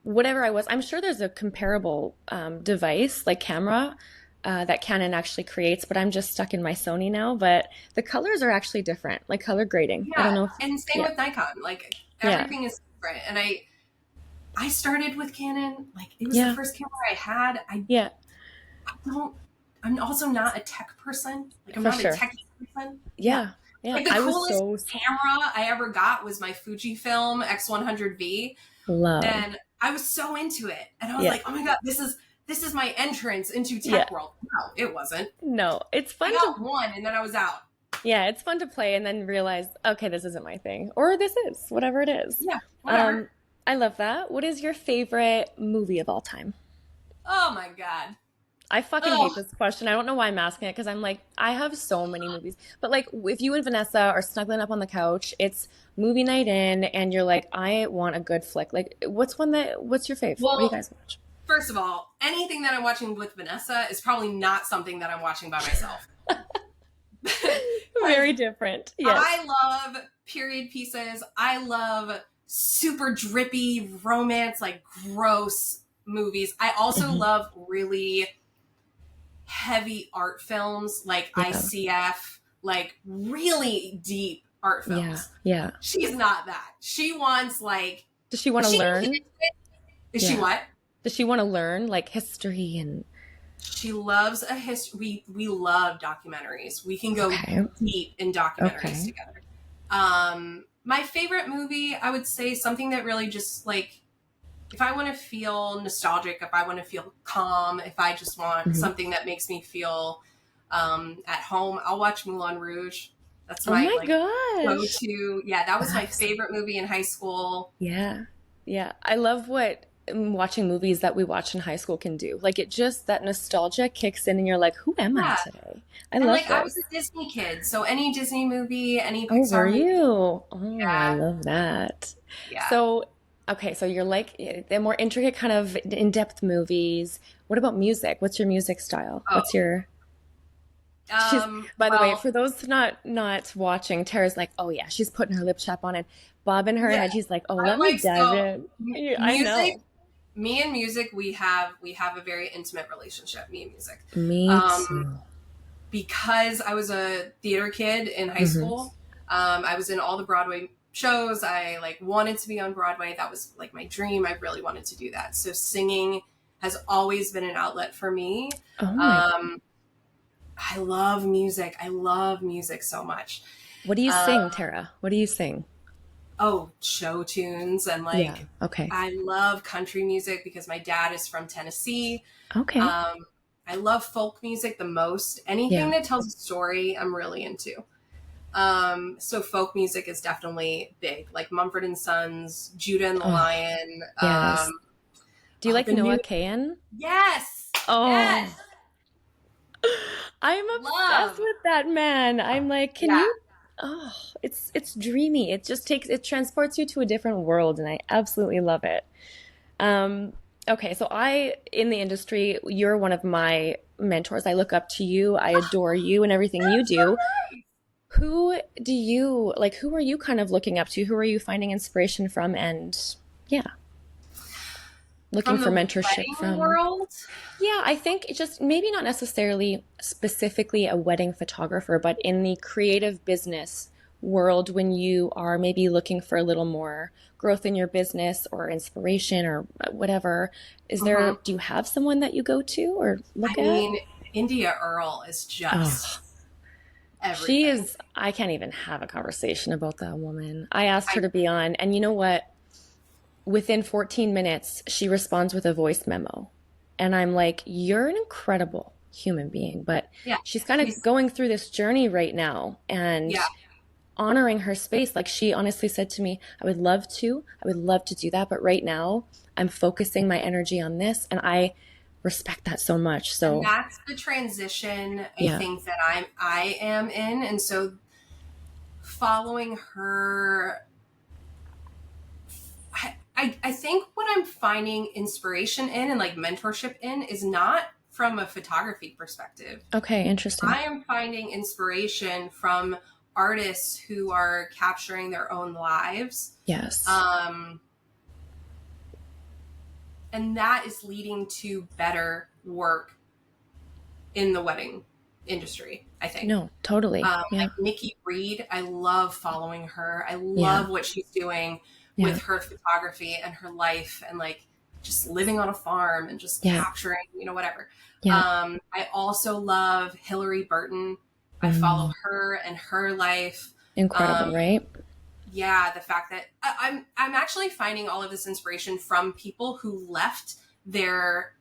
whatever I'm sure there's a comparable device like camera that Canon actually creates, but I'm just stuck in my Sony now. But the colors are actually different, like color grading. I don't know. And same with Nikon. Like everything is different. And I started with Canon. Like it was the first camera I had. I'm also not a tech person. Like I'm not a techie person. Yeah. Yeah. Like the I was coolest so camera I ever got was my Fujifilm X100V, love. and I was so into it. And I was Yeah. like, oh my God, this is my entrance into Yeah. tech world. No, it wasn't. No, it's I fun to, got one and then I was out. yeah, it's fun to play and then realize, okay, this isn't my thing, or this is, whatever it is. Yeah, whatever. Um, I love that. What is your favorite movie of all time? Oh my God. I fucking hate Oh, this question. I don't know why I'm asking it because I'm like, I have so many movies. But like, if you and Vanessa are snuggling up on the couch, it's movie night in, and you're like, I want a good flick. Like, what's your fave? What do you well, guys watch? first of all, anything that I'm watching with Vanessa is probably not something that I'm watching by myself. Because Very different. Yes. I love period pieces. I love super drippy romance, like gross movies. I also Hmm. love really heavy art films like Yeah. ICF, like really deep art Yeah. films. Yeah. She's not that. She wants like Does she want to she can get learn? into it. Is she Yeah. what? Does she want to learn like history and She loves a history. We love documentaries. We can go okay. deep in documentaries Okay. together. My favorite movie, I would say something that really just like, if I want to feel nostalgic, if I want to feel calm, if I just want Hmm. something that makes me feel at home, I'll watch Moulin Rouge. That's Oh my my like gosh. go-to. Yeah, that was my That's favorite movie in high school. yeah. Yeah. I love what watching movies that we watched in high school can do. Like it just that nostalgia kicks in and you're like, who am I Yeah, today? I and love like I was this. a Disney kid, so any Disney movie, any Oh, were Pixar movie, you? Oh, I yeah, love that. yeah. So, okay, so you're like the more intricate kind of in-depth movies. What about music? What's your music style? What's Oh, your She's, by the way, well, for those not watching, Tara's like, oh yeah, she's putting her lip chap on and bobbing her yeah. head. She's like, oh, I'm let me like dive so in. Yeah, I music. know. Me and music, we have a very intimate relationship. Me and music, Me um, too. because I was a theater kid in high Hmm. school. I was in all the Broadway shows. I like wanted to be on Broadway. That was like my dream. I really wanted to do that. So singing has always been an outlet for me. Oh my, Um, I love music. I love music so much. what do you Um, sing, Tara? What do you sing? oh, show tunes and Yeah. like Okay. I love country music because my dad is from Tennessee. Okay. Um, I love folk music the most. Anything Yeah. that tells a story, I'm really into. So folk music is definitely big, like Mumford and Sons, Judah and the Oh, Lion. yes. Do you like The new Noah Kahan? yes, yes, Oh, I'm obsessed love, with that man. I'm like, can yeah. you? Oh, it's dreamy. It just takes it transports you to a different world, and I absolutely love it. Um, okay, so I in the industry, you're one of my mentors. I look up to you. I adore you and everything you That's so do. nice. Who do you like? Who are you kind of looking up to? Who are you finding inspiration from? And yeah, looking From for the mentorship wedding from. world. Yeah, I think it just maybe not necessarily specifically a wedding photographer, but in the creative business world, when you are maybe looking for a little more growth in your business or inspiration or whatever, Hmm. do you have someone that you go to or look I at? mean, India Earl is just Oh, she everything. is, I can't even have a conversation about that woman. I asked her I to be on, and you know what? Within 14 minutes, she responds with a voice memo. And I'm like, you're an incredible human being. But yeah, she's kind of she's going through this journey right now and yeah. honoring her space. Like she honestly said to me, I would love to do that. But right now, I'm focusing my energy on this. And I respect that so much. And So, that's the transition I yeah. think that I am in. And so following her, I think what I'm finding inspiration in and like mentorship in is not from a photography perspective. Okay, interesting. I am finding inspiration from artists who are capturing their own lives. Yes. Um, and that is leading to better work in the wedding industry, I think. No, totally. Yeah. Like Nikki Reed, I love following her. I Yeah. love what she's doing Yeah. with her photography and her life and like just living on a farm and just Yeah. capturing, whatever. Yeah. I also love Hillary Burton. I follow her and her life. Incredible, right? Yeah, the fact that I'm actually finding all of this inspiration from people who left their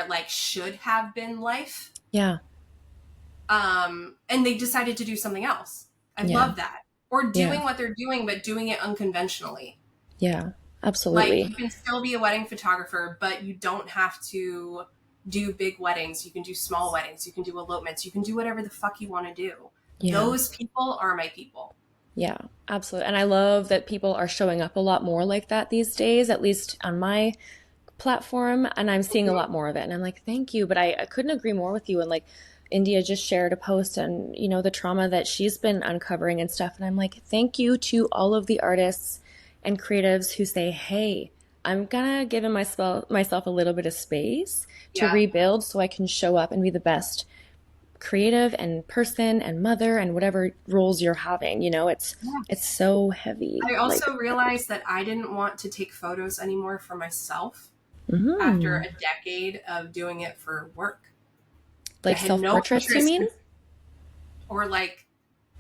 like should have been life. Yeah. And they decided to do something else. I Yeah. love that. Or Yeah. doing what they're doing, but doing it unconventionally. Yeah. Like, Absolutely. you can still be a wedding photographer, but you don't have to do big weddings. You can do small weddings. You can do elopements. You can do whatever the fuck you want to do. Yeah. Those people are my people. Yeah, absolutely. And I love that people are showing up a lot more like that these days, at least on my platform. And I'm seeing a lot more of it. And I'm like, thank you. But I couldn't agree more with you. And like, India just shared a post and, you know, the trauma that she's been uncovering and stuff. And I'm like, thank you to all of the artists and creatives who say, hey, I'm gonna give myself a little bit of space to Yeah. rebuild so I can show up and be the best creative and person and mother and whatever roles you're having. You know, it's so heavy. I Like, also realized that I didn't want to take photos anymore for myself after mm, a decade of doing it for work. I like had no self-portraits, you interest mean? or like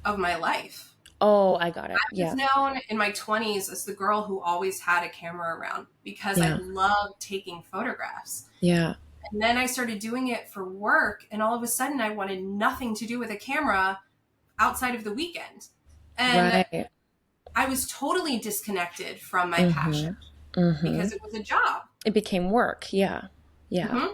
of my life. Oh, I got it. I was Yeah. known in my 20s as the girl who always had a camera around because I Yeah. loved taking photographs. Yeah. And then I started doing it for work, and all of a sudden I wanted nothing to do with a camera outside of the weekend. And Right. I was totally disconnected from my Mm-hmm. passion Mm-hmm. because it was a job. It became work. Yeah. Yeah. Mm-hmm.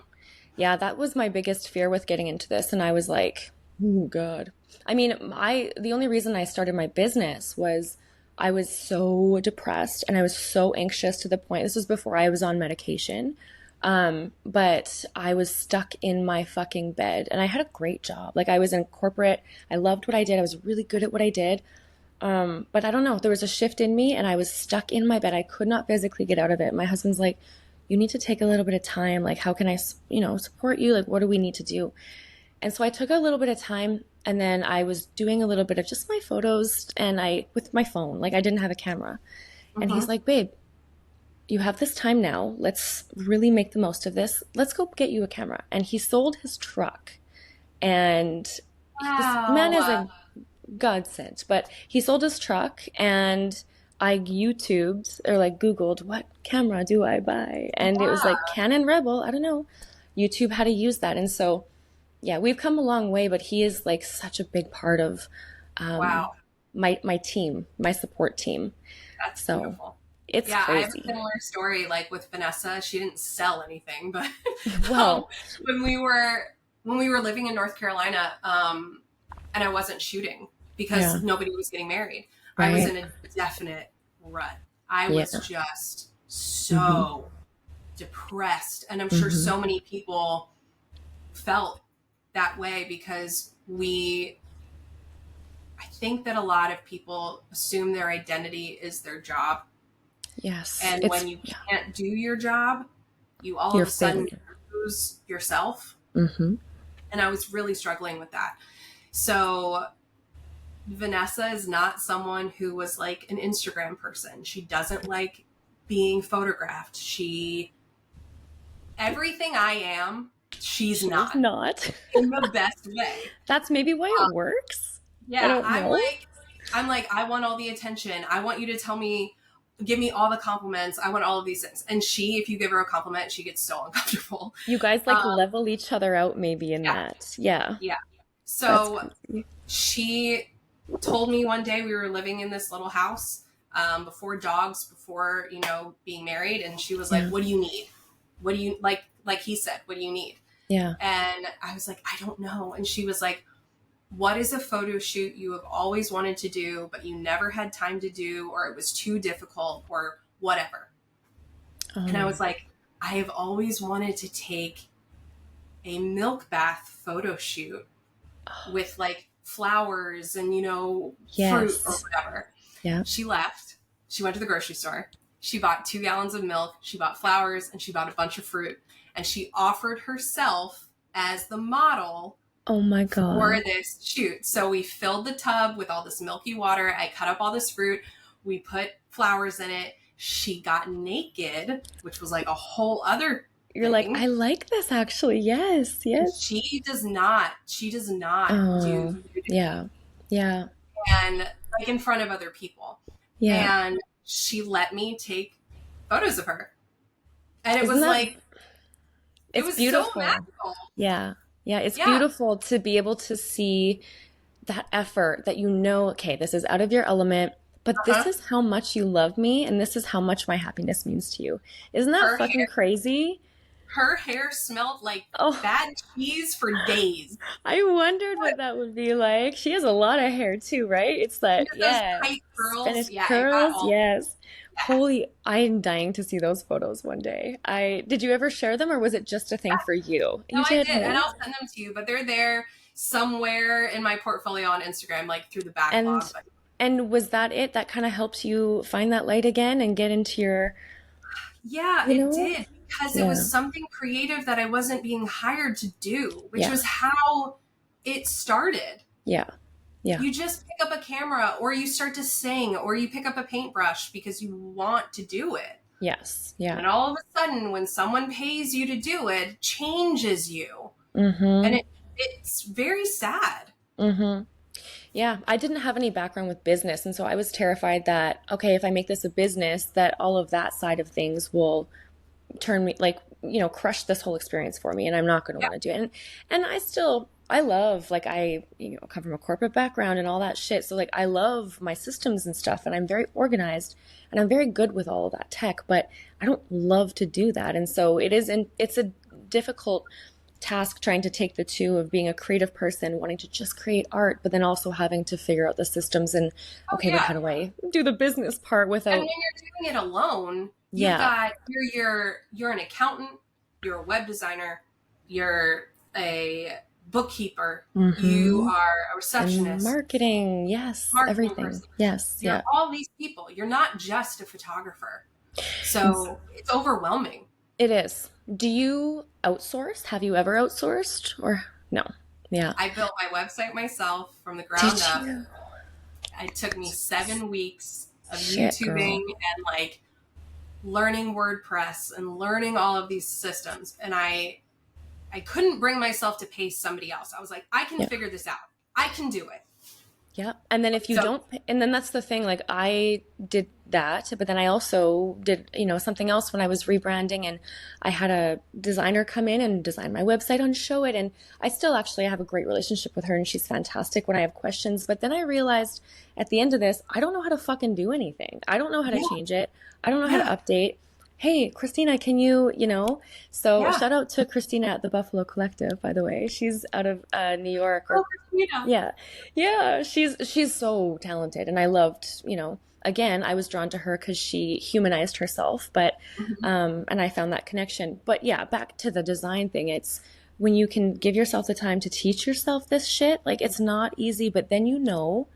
Yeah, that was my biggest fear with getting into this. And I was like, oh God. I mean, the only reason I started my business was I was so depressed and I was so anxious to the point, this was before I was on medication. But I was stuck in my fucking bed and I had a great job. Like I was in corporate. I loved what I did. I was really good at what I did. But I don't know, there was a shift in me and I was stuck in my bed. I could not physically get out of it. My husband's like, you need to take a little bit of time. Like, how can I, support you? Like, what do we need to do? And so I took a little bit of time and then I was doing a little bit of just my photos and with my phone, like I didn't have a camera. And he's Mm-hmm. like, babe, you have this time now. Let's really make the most of this. Let's go get you a camera. And he sold his truck. And this man is Wow. a godsend, but he sold his truck and I YouTubed or like Googled what camera do I buy? And it was like Yeah. Canon Rebel. I don't know. YouTube how to use that. And so, yeah, we've come a long way, but he is like such a big part of um, Wow. my team, my support team. That's So beautiful. it's Yeah, I have a crazy. similar story like with Vanessa. She didn't sell anything, but um, Well, when we were living in North Carolina, and I wasn't shooting yeah, because nobody was getting married. I was right. in a definite rut. I Yeah. was just Hmm. so depressed, and I'm sure Hmm. so many people felt that way because I think that a lot of people assume their identity is their job. Yes. And when you Yeah, can't do your job, you all your of a sudden failure. lose yourself. Hmm. And I was really struggling with that. So Vanessa is not someone who was like an Instagram person. She doesn't like being photographed. Everything I am, she's She's not not. in the best way. That's maybe why it works. I Yeah, don't know. I'm like, I want all the attention. I want you to give me all the compliments. I want all of these things. And if you give her a compliment, she gets so uncomfortable. You guys like Um, level each other out maybe in yeah, that. Yeah. yeah. That's So crazy. she told me one day we were living in this little house before dogs, before, being married. And she was like, Yeah. what do you need? What do you like he said, what do you need? Yeah. And I was like, I don't know. And she was like, what is a photo shoot you have always wanted to do, but you never had time to do, or it was too difficult, or whatever? And I Oh. was like, I have always wanted to take a milk bath photo shoot with like flowers and, fruit or Yes. whatever. Yeah. She left. She went to the grocery store. She bought 2 gallons of milk. She bought flowers and she bought a bunch of fruit. And she offered herself as the model Oh my for God. this shoot. So we filled the tub with all this milky water. I cut up all this fruit. We put flowers in it. She got naked, which was like a whole other You're like, thing. I like this actually. Yes, yes. She does not do Oh, nudity yeah. Yeah. and like in front of other people. Yeah. And she let me take photos of her. And it Isn't was that like, it it's was so beautiful. magical. Yeah. Yeah, it's Yeah. beautiful to be able to see that effort that you know, okay, this is out of your element, but this Uh-huh. is how much you love me and this is how much my happiness means to you. Isn't that Her fucking hair, crazy? her hair smelled like Oh, bad cheese for days. I wondered what that would be like. She has a lot of hair too, right? It's She that, has those yeah, tight curls. Spanish Yeah, it got curls, all yes. bad. Holy, I'm dying to see those photos one day. Did you ever share them or was it just a thing for you? No, You I did, did, and hey? I'll send them to you. But they're there somewhere in my portfolio on Instagram, like through the backlog. And But was that it? That kind of helps you find that light again and get into your, yeah, you it know? did because it was Yeah. something creative that I wasn't being hired to do, which Yeah. was how it started. Yeah. Yeah. You just pick up a camera, or you start to sing, or you pick up a paintbrush because you want to do it. Yes. Yeah. And all of a sudden, when someone pays you to do it, changes you. And Mm-hmm. it's very sad. Mm-hmm. Yeah, I didn't have any background with business, and so I was terrified that, okay, if I make this a business, that all of that side of things will turn me like, crush this whole experience for me, and I'm not going to Yeah. want to do it. And I love like come from a corporate background and all that shit. So like I love my systems and stuff, and I'm very organized and I'm very good with all of that tech, but I don't love to do that. And so it's a difficult task trying to take the two of being a creative person wanting to just create art but then also having to figure out the systems and Oh, okay, but yeah. how do I do the business part And when without you're doing it alone, yeah. you're an accountant, you're a web designer, you're a bookkeeper, you Mm-hmm. are a And receptionist, marketing, yes, marketing everything. person. Yes, You're yeah. all these people. You're not just a photographer. So it's overwhelming. It is. Do you outsource? Have you ever outsourced or no? Yeah. I built my website myself from the Did ground up. you? It took me 7 weeks of Shit, YouTubing girl. and like learning WordPress and learning all of these systems. And I couldn't bring myself to pay somebody else. I was like, I can Yeah. figure this out. I can do it. Yeah. And then if you So don't, and then that's the thing, like I did that, but then I also did, something else when I was rebranding and I had a designer come in and design my website and show it. And I still actually have a great relationship with her and she's fantastic when I have questions. But then I realized at the end of this, I don't know how to fucking do anything. I don't know how to yeah, change it. I don't know how to yeah, update. Hey, Christina, can you? So yeah. shout out to Christina at the Buffalo Collective, by the way. She's out of New York Oh, or Christina. yeah. Yeah, she's so talented and I loved, again, I was drawn to her cuz she humanized herself, but Mhm. and I found that connection. But yeah, back to the design thing. It's when you can give yourself the time to teach yourself this shit, like it's not easy, but then you know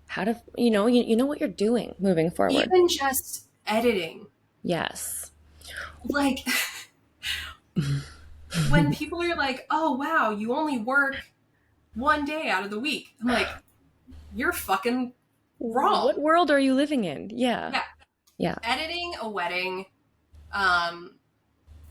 how to, you know what you're doing moving forward. Even just editing. Yes. Like when people are like, oh, wow, you only work 1 day out of the week. I'm like, you're fucking What wrong. world are you living in? Yeah. Yeah. Yeah. Editing a wedding um,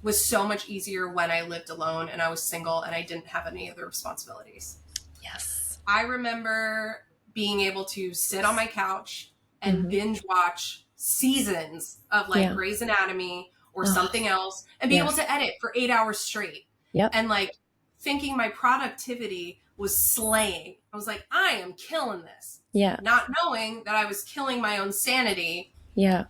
was so much easier when I lived alone and I was single and I didn't have any other responsibilities. Yes. I remember being able to sit on my couch and Hmm. binge watch seasons of like Yeah. Grey's Anatomy or Oh, something else and be able yes. to edit for 8 hours straight. Yep. And like thinking my productivity was slaying. I was like, I am killing this. Yeah. Not knowing that I was killing my own sanity Yeah.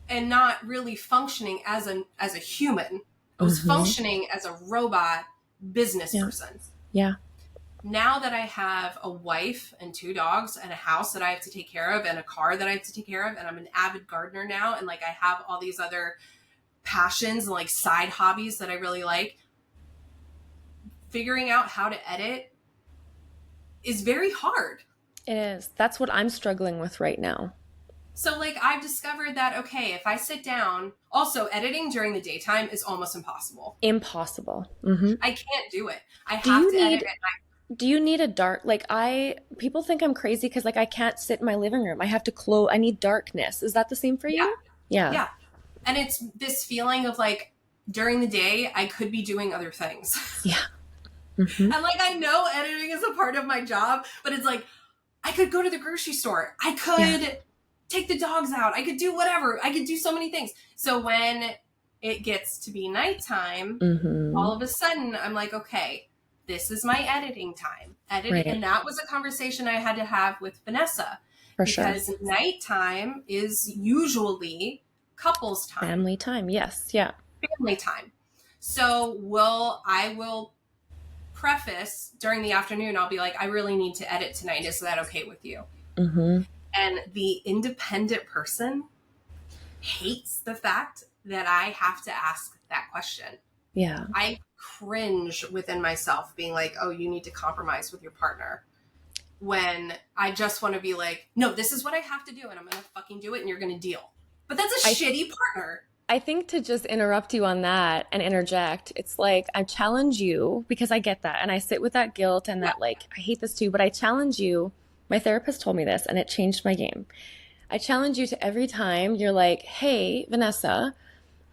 and not really functioning as a human. I was Hmm. functioning as a robot business Yeah. person. Yeah. Now that I have a wife and 2 dogs and a house that I have to take care of and a car that I have to take care of, and I'm an avid gardener now, and like I have all these other passions and like side hobbies that I really like, figuring out how to edit is very hard. It is. That's what I'm struggling with right now. So like I've discovered that, okay, if I sit down, also editing during the daytime is almost impossible. Impossible. Hmm. I can't do it. I Do have you to edit need at night. do you need a dark like people think I'm crazy because like I can't sit in my living room. I have to close. I need darkness. Is that the same for Yeah, you? Yeah. yeah. And it's this feeling of like during the day, I could be doing other things. Yeah. Mm-hmm. And like, I know editing is a part of my job, but it's like, I could go to the grocery store. I could take the dogs out. I could do whatever. I could do so many things. So when it gets to be nighttime, all of a sudden I'm like, okay, this is my editing time. Right. And that was a conversation I had to have with Vanessa. For because nighttime is usually couples time. Family time. Yes. Yeah. Family time. So I will preface during the afternoon, I'll be like, I really need to edit tonight. Is that okay with you? Mm-hmm. And the independent person hates the fact that I have to ask that question. Yeah. I cringe within myself being like, oh, you need to compromise with your partner. When I just want to be like, no, this is what I have to do and I'm going to fucking do it and you're going to deal. But that's a shitty partner. I think to just interrupt you on that and interject, it's like, I challenge you because I get that. And I sit with that guilt and that like, I hate this too, but I challenge you. My therapist told me this and it changed my game. I challenge you to every time you're like, hey, Vanessa,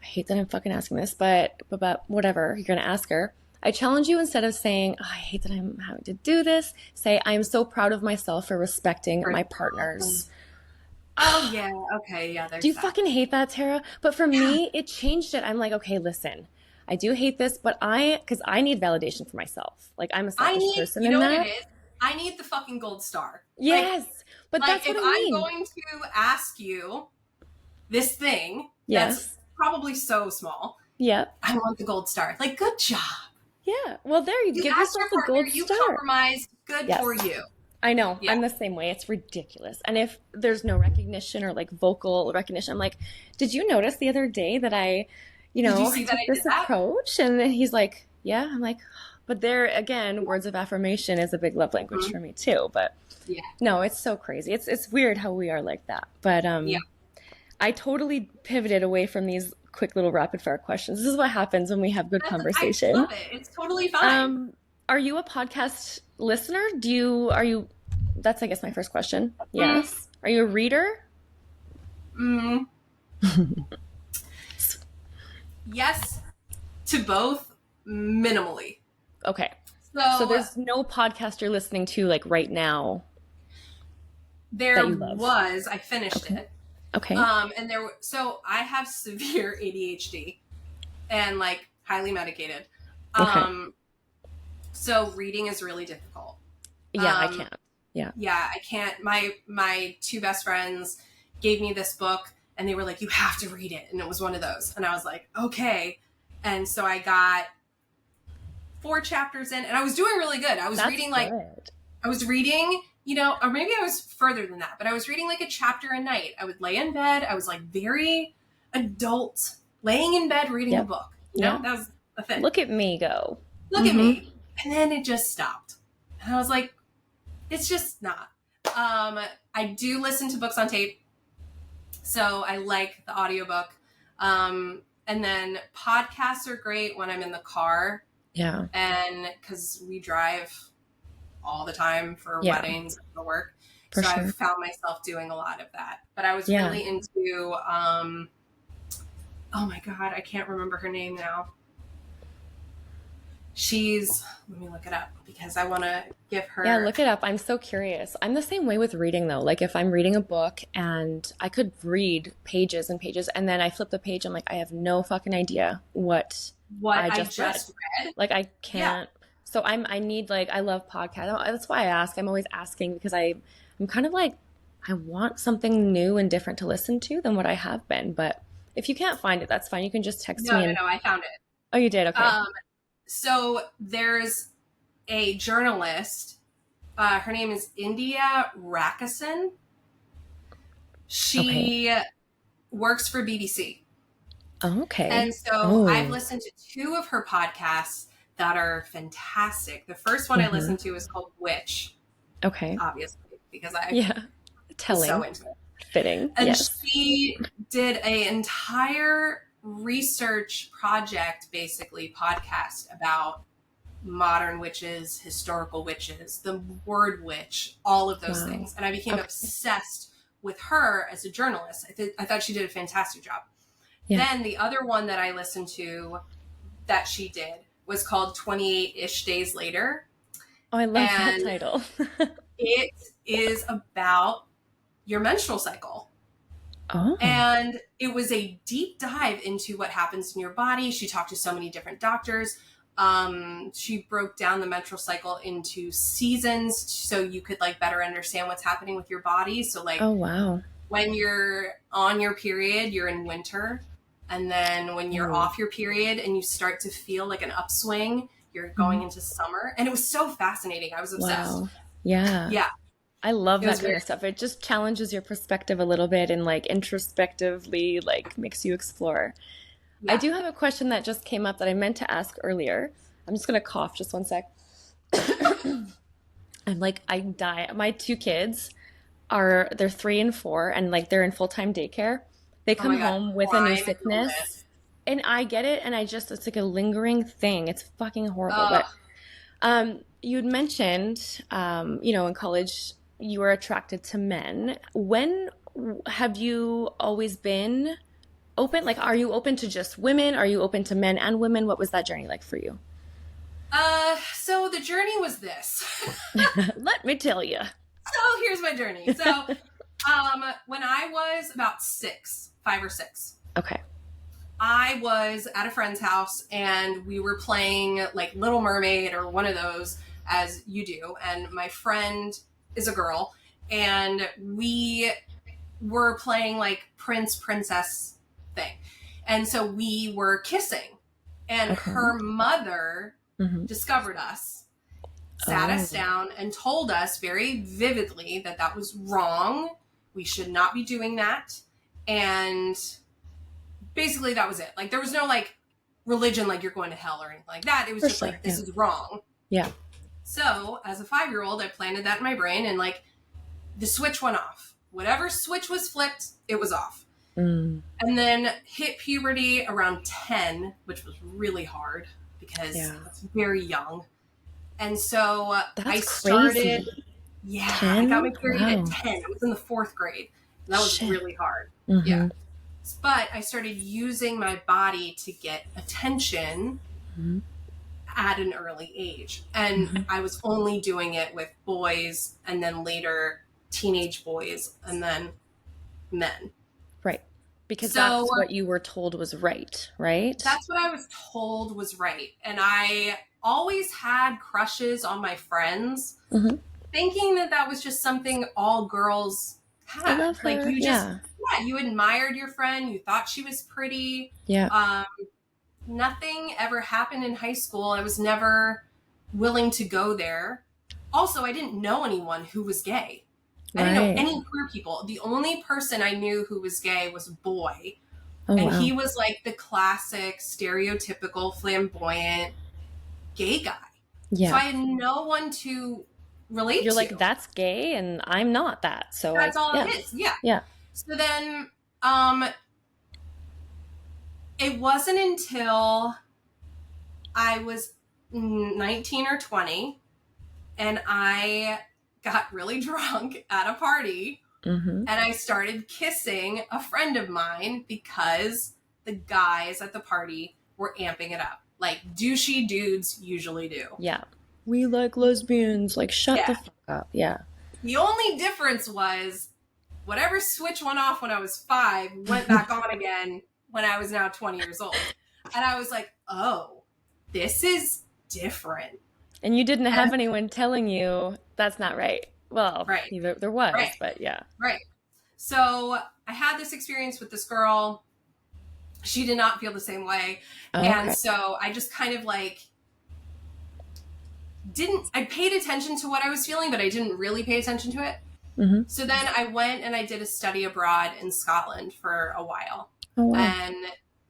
I hate that I'm fucking asking this, but whatever, you're going to ask her. I challenge you instead of saying, oh, I hate that I'm having to do this, say, I am so proud of myself for respecting my partners. Oh, yeah. Okay. Yeah. Do you fucking hate that, Tara? But for me, it changed it. I'm like, okay, listen, I do hate this, but because I need validation for myself. Like, I'm a selfish person in that. You know what it is? I need the fucking gold star. Yes. But that's what I mean. If I'm going to ask you this thing that's probably so small. Yeah. I want the gold star. Like, good job. Yeah. Well, there you give yourself a gold star. You compromised. Good for you. I know. Yeah. I'm the same way. It's ridiculous. And if there's no recognition or like vocal recognition, I'm like, did you notice the other day that I took this approach? And then he's like, yeah. I'm like, but there again, words of affirmation is a big love language for me too. But no, it's so crazy. It's weird how we are like that. But I totally pivoted away from these quick little rapid fire questions. This is what happens when we have good conversation. I love it. It's totally fine. Are you a podcast listener? That's I guess my first question. Yes. Are you a reader? Yes to both, minimally. Okay. So there's no podcast you're listening to like right now. There was. I finished it. Okay. So I have severe ADHD and like highly medicated. So reading is really difficult. Yeah, I can't. Yeah. Yeah, I can't. My two best friends gave me this book and they were like, you have to read it. And it was one of those. And I was like, okay. And so I got 4 chapters in and I was doing really good. I was reading or maybe I was further than that, but I was reading like a chapter a night. I would lay in bed. I was like very adult, laying in bed, reading a book. You know, that was a thing. Look at me go. Look at me. And then it just stopped. And I was like, it's just not. I do listen to books on tape. So I like the audiobook. And then podcasts are great when I'm in the car. Yeah. And because we drive all the time for weddings and for work. I've found myself doing a lot of that. But I was really into, oh my God, I can't remember her name now. Let me look it up because I want to give her. Yeah, look it up. I'm so curious. I'm the same way with reading though. Like if I'm reading a book and I could read pages and pages and then I flip the page, I'm like, I have no fucking idea what I just read. Like I can't. So I need I love podcasts. That's why I ask. I'm always asking because I'm kind of like, I want something new and different to listen to than what I have been. But if you can't find it, that's fine. You can just text me. No, I found it. Oh, you did? Okay. So there's a journalist. Her name is India Rakisson. She works for BBC. Oh, okay. And so I've listened to 2 of her podcasts that are fantastic. The first one I listened to is called Witch. Okay. Obviously, because telling. So into it. Fitting. And she did an entire research project, basically podcast about modern witches, historical witches, the word witch, all of those things. And I became obsessed with her as a journalist. I thought she did a fantastic job. Yeah. Then the other one that I listened to that she did was called 28-ish Days Later. Oh, I love that And title. it is about your menstrual cycle. Oh. And it was a deep dive into what happens in your body. She talked to so many different doctors. She broke down the menstrual cycle into seasons so you could like better understand what's happening with your body. So like, Oh, wow. when you're on your period, you're in winter. And then when you're off your period and you start to feel like an upswing, you're going into summer. And it was so fascinating. I was obsessed. Wow. Yeah. Yeah. I love It that was kind very of stuff. It just challenges your perspective a little bit and like introspectively like makes you explore. I Yeah. do have a question that just came up that I meant to ask earlier. I'm just gonna cough just one sec. I'm like, I die. My two kids they're 3 and 4 and like they're in full-time daycare. They Oh my come God. home with a new Prime sickness illness. and I get it and it's like a lingering thing. It's fucking horrible. Ugh. But you'd mentioned, in college you were attracted to men. When have you always been open? Like, are you open to just women? Are you open to men and women? What was that journey like for you? So the journey was this. Let me tell you. So here's my journey. So, when I was about 5 or 6, Okay. I was at a friend's house and we were playing like Little Mermaid or one of those as you do. And my friend is a girl and we were playing like Prince Princess thing. And so we were kissing and Okay. her mother Mm-hmm. discovered us, sat us down and told us very vividly that that was wrong. We should not be doing that. And basically that was it. Like there was no like religion, like you're going to hell or anything like that. It was just like, this is wrong. Yeah. So as a 5-year-old, I planted that in my brain and like the switch went off. Whatever switch was flipped, it was off. Mm. And then hit puberty around 10, which was really hard because it's very young. And so I started, crazy. yeah, 10? I got my period Wow. at 10. I was in the 4th grade. And that was Shit. really hard. Mm-hmm. Yeah. But I started using my body to get attention at an early age. And I was only doing it with boys and then later teenage boys and then men. Right. Because that's what you were told was right, right? That's what I was told was right. And I always had crushes on my friends, thinking that that was just something all girls had. I love her. Like you just, you admired your friend. You thought she was pretty. Yeah. Nothing ever happened in high school. I was never willing to go there. Also, I didn't know anyone who was gay. I didn't know any queer people. The only person I knew who was gay was a boy. Oh, and wow. he was like the classic, stereotypical, flamboyant gay guy. Yeah. So I had no one to relate to. You're like, that's gay and I'm not that. So that's all it is. Yeah. Yeah. So then it wasn't until I was 19 or 20 and I got really drunk at a party and I started kissing a friend of mine because the guys at the party were amping it up. Like douchey dudes usually do. Yeah. We like lesbians. Like, shut the fuck up. Yeah. The only difference was whatever switch went off when I was 5 went back on again when I was now 20 years old. And I was like, oh, this is different. And you didn't have anyone telling you that's not right. Well, there was, but yeah. Right. So I had this experience with this girl. She did not feel the same way. Oh, and so I just kind of like I paid attention to what I was feeling, but I didn't really pay attention to it. So then I went and I did a study abroad in Scotland for a while. Oh, wow. And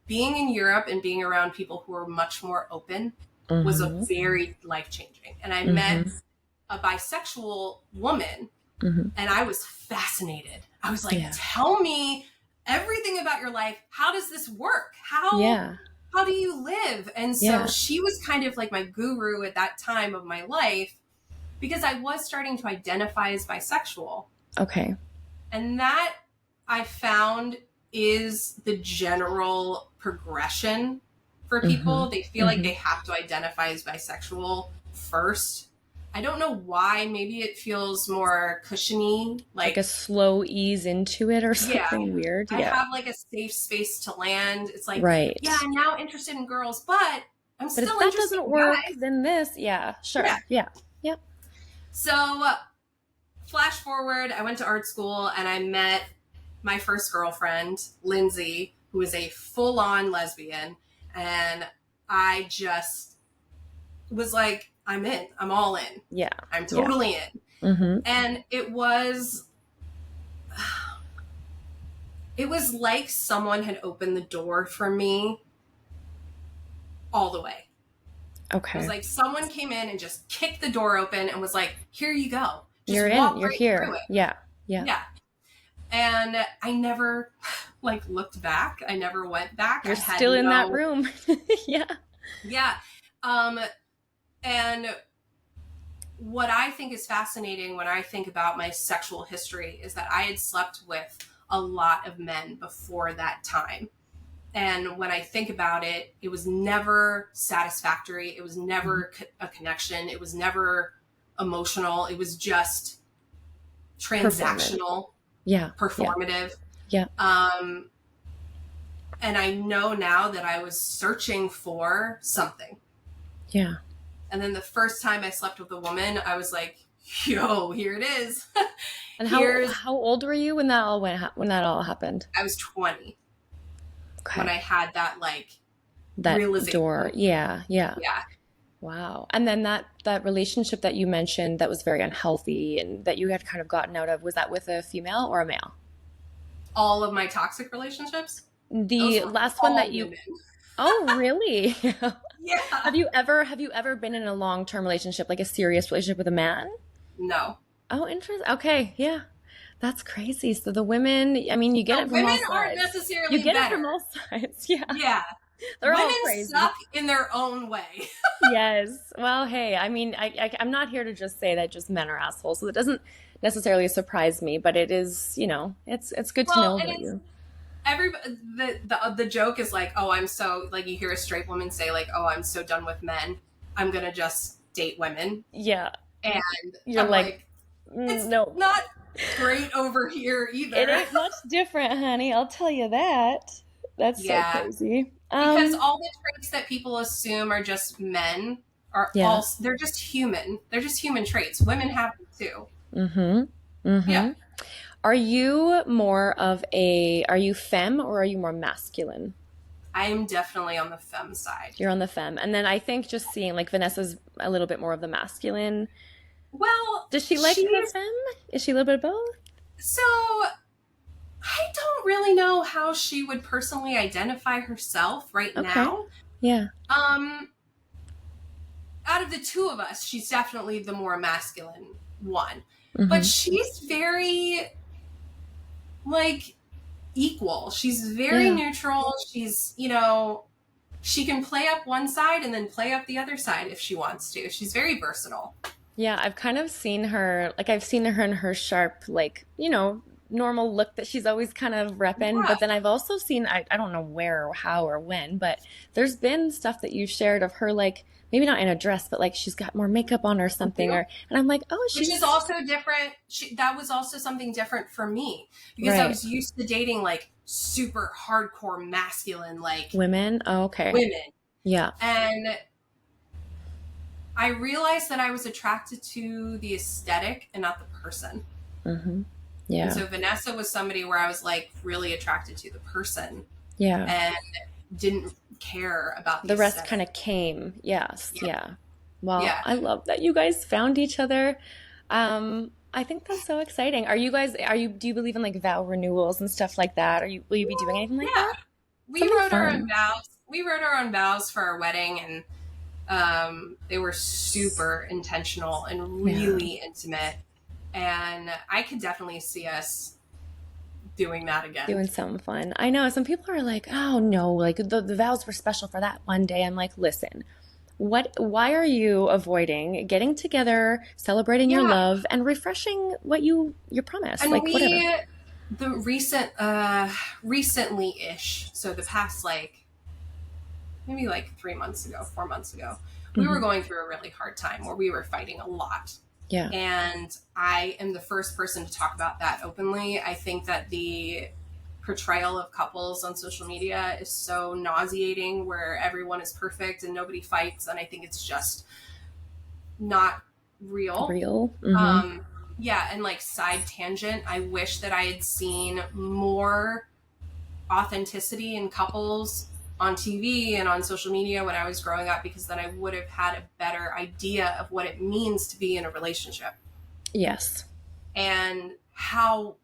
being in Europe and being around people who were much more open was a very life-changing. And I met a bisexual woman and I was fascinated. I was like, tell me everything about your life. How does this work? How do you live? And so she was kind of like my guru at that time of my life because I was starting to identify as bisexual. Okay. And that I found is the general progression for Mm-hmm. people. They feel like Mm-hmm. they have to identify as bisexual first. I don't know why. Maybe it feels more cushiony. Like a Like, slow ease into it or yeah, something weird. I Yeah. have like a safe space to land. It's like, yeah, Right. I'm now interested in girls, but I'm But if still that interested doesn't in work, guys. then this, yeah, Yeah. sure. Yeah. Yep. So, flash forward, I went to art school and I met my first girlfriend, Lindsay, who is a full on lesbian. And I just was like, I'm in. I'm all in. Yeah. I'm Yeah. totally in. Mm-hmm. And it was like someone had opened the door for me all the way. It was Okay. like someone came in and just kicked the door open and was like, here you go. Just You're in. walk You're right through here. it. Yeah. Yeah. Yeah. And I never like looked back. I never went back. You're I had still in that no, room. Yeah. yeah. Um, and what I think is fascinating when I think about my sexual history is that I had slept with a lot of men before that time. And when I think about it, it was never satisfactory. It was never a connection. It was never emotional. It was just Performance. transactional, Yeah. Yeah. performative. Yeah. And I know now that I was searching for something. Yeah. And then the first time I slept with a woman, I was like, yo, here it is. And how old were you when that all happened? I was 20 Okay. when I had that like That realization. door. Yeah. Yeah. Yeah. Wow. And then that relationship that you mentioned that was very unhealthy and that you had kind of gotten out of, was that with a female or a male? All of my toxic relationships, those The were last one all that you women. Oh, really? Yeah. Have you ever been in a long-term relationship, like a serious relationship with a man? No. Oh, interesting. Okay, yeah. That's crazy. So the women, I mean, you get So it from all women aren't sides. You necessarily get it better. from all sides. Yeah. Yeah. They're all Women crazy. suck in their own way. Yes. Well, hey, I mean, I'm not here to just say that just men are assholes. So it doesn't necessarily surprise me, but it is, it's good to Well, know and about it's you. every the joke is like, oh, I'm so like you hear a straight woman say like, oh, I'm so done with men. I'm gonna just date women. Yeah. And You're I'm like, like, it's no, not great over here it either. ain't much different, honey. I'll tell you that. That's so Yeah. crazy. Because all the traits that people assume are just men are Yeah. all they're just human. They're just human traits. Women have them too. Mm-hmm. Yeah. Mm-hmm. Are you femme or are you more masculine? I am definitely on the femme side. You're on the femme. And then I think just seeing like Vanessa's a little bit more of the masculine. Well, Does she like the femme? Is she a little bit of both? so I don't really know how she would personally identify herself right Okay. now. Yeah. Out of the two of us, she's definitely the more masculine one. Mm-hmm. But she's very like equal. She's very neutral. She's, she can play up one side and then play up the other side if she wants to. She's very versatile. Yeah, I've kind of seen her, like I've seen her in her sharp, like, normal look that she's always kind of repping. Yeah. But then I've also seen, I don't know where or how or when, but there's been stuff that you shared of her, like, maybe not in a dress, but like she's got more makeup on or something. And I'm like, oh, Which is also different. That was also something different for me because I was used to dating like super hardcore masculine, like women. Oh, okay. Women. Yeah. And I realized that I was attracted to the aesthetic and not the person. Mm-hmm. Yeah. And so Vanessa was somebody where I was like really attracted to the person. Yeah. And didn't care about the rest kind of came. Yes. Yeah. Well, yeah. I love that you guys found each other. I think that's so exciting. Do you believe in like vow renewals and stuff like that? Will you be doing anything like that? We wrote our own vows. We wrote our own vows for our wedding, and they were super intentional and really intimate. And I could definitely see us doing that again. Doing something fun. I know some people are like, oh no, like the vows were special for that one day. I'm like, listen, why are you avoiding getting together, celebrating your love and refreshing what your promise? And like whatever. The recently-ish, so the past like maybe like 3 months ago, 4 months ago, we were going through a really hard time where we were fighting a lot. Yeah. And I am the first person to talk about that openly. I think that the portrayal of couples on social media is so nauseating, where everyone is perfect and nobody fights, and I think it's just not real. Yeah, and like side tangent, I wish that I had seen more authenticity in couples on TV and on social media when I was growing up, because then I would have had a better idea of what it means to be in a relationship. Yes. And how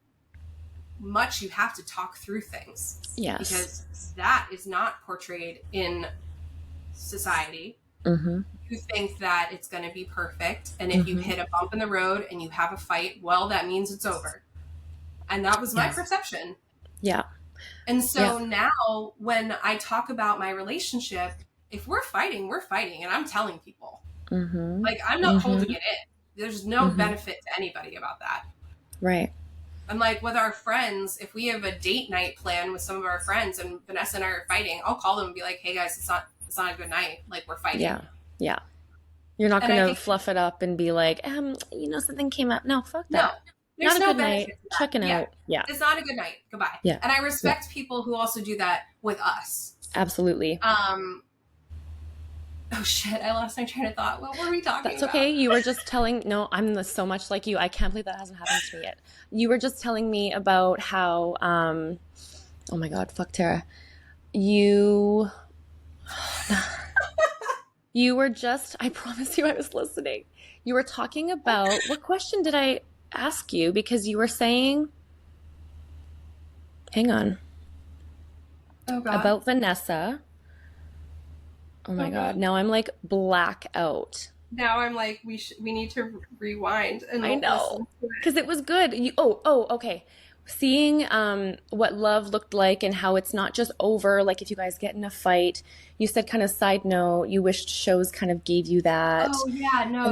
much you have to talk through things. Yes. Because that is not portrayed in society. You think that it's going to be perfect, and if you hit a bump in the road and you have a fight, well, that means it's over. And that was my perception. Yeah. And so now when I talk about my relationship, if we're fighting, and I'm telling people. Like, I'm not holding it in. There's no benefit to anybody about that. Right. And like with our friends, if we have a date night plan with some of our friends and Vanessa and I are fighting, I'll call them and be like, hey guys, it's not a good night. Like, we're fighting. Yeah. Yeah. You're not going to fluff it up and be like, something came up. No, fuck that. No, there's not a no good night. Checking out. Yeah. It's not a good night. Goodbye. Yeah. And I respect people who also do that with us. Absolutely. Oh shit, I lost my train of thought. What were we talking about? That's okay. You were just telling, no, I'm so much like you. I can't believe that hasn't happened to me yet. You were just telling me about how, oh my God, fuck Tara. You were just, I promise you I was listening. You were talking about, what question did I ask you? Because you were saying, hang on. Oh God. About Vanessa. Oh my God. Now I'm like black out. Now I'm like, we need to rewind. And I know. Because it was good. Okay. Seeing what love looked like and how it's not just over. Like if you guys get in a fight, you said, kind of side note, you wished shows kind of gave you that. Oh yeah, no,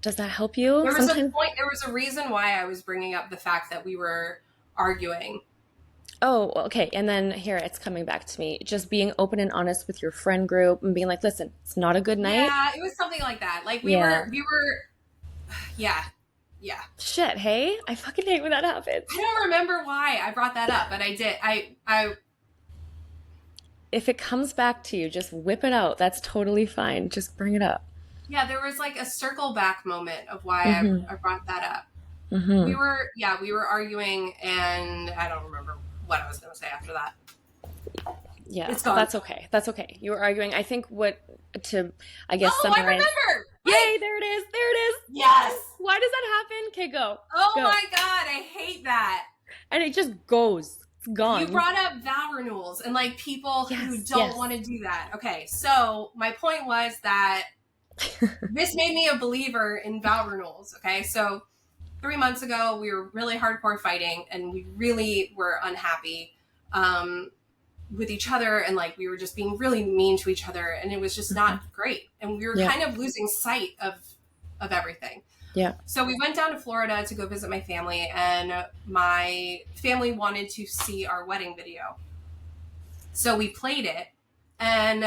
does that help you? There was a point. There was a reason why I was bringing up the fact that we were arguing. Oh, okay. And then here it's coming back to me. Just being open and honest with your friend group and being like, listen, it's not a good night. Yeah, it was something like that. Like we were, yeah. Shit, hey? I fucking hate when that happens. I don't remember why I brought that up, but I did. If it comes back to you, just whip it out. That's totally fine. Just bring it up. Yeah, there was like a circle back moment of why I brought that up. We were arguing, and I don't remember what I was going to say after that. Yeah, that's okay. That's okay. You were arguing. I think summarize. I remember. Yay! There it is. There it is. Yes. Why does that happen? Okay, go. Oh go. My God, I hate that. And it just goes. It's gone. You brought up vow renewals and like people who don't want to do that. Okay, so my point was that this made me a believer in vow renewals. Okay, so 3 months ago we were really hardcore fighting, and we really were unhappy with each other, and like we were just being really mean to each other, and it was just not great, and we were kind of losing sight of everything. Yeah. So we went down to Florida to go visit my family, and my family wanted to see our wedding video. So we played it, and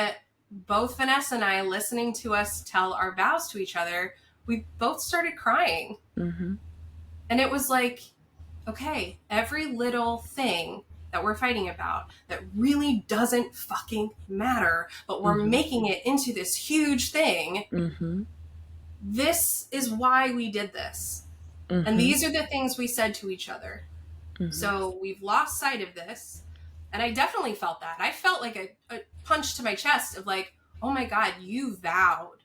both Vanessa and I, listening to us tell our vows to each other, we both started crying. And it was like, okay, every little thing that we're fighting about that really doesn't fucking matter, but we're making it into this huge thing. This is why we did this. And these are the things we said to each other. So we've lost sight of this. And I definitely felt that. I felt like a punch to my chest of like, oh my God, you vowed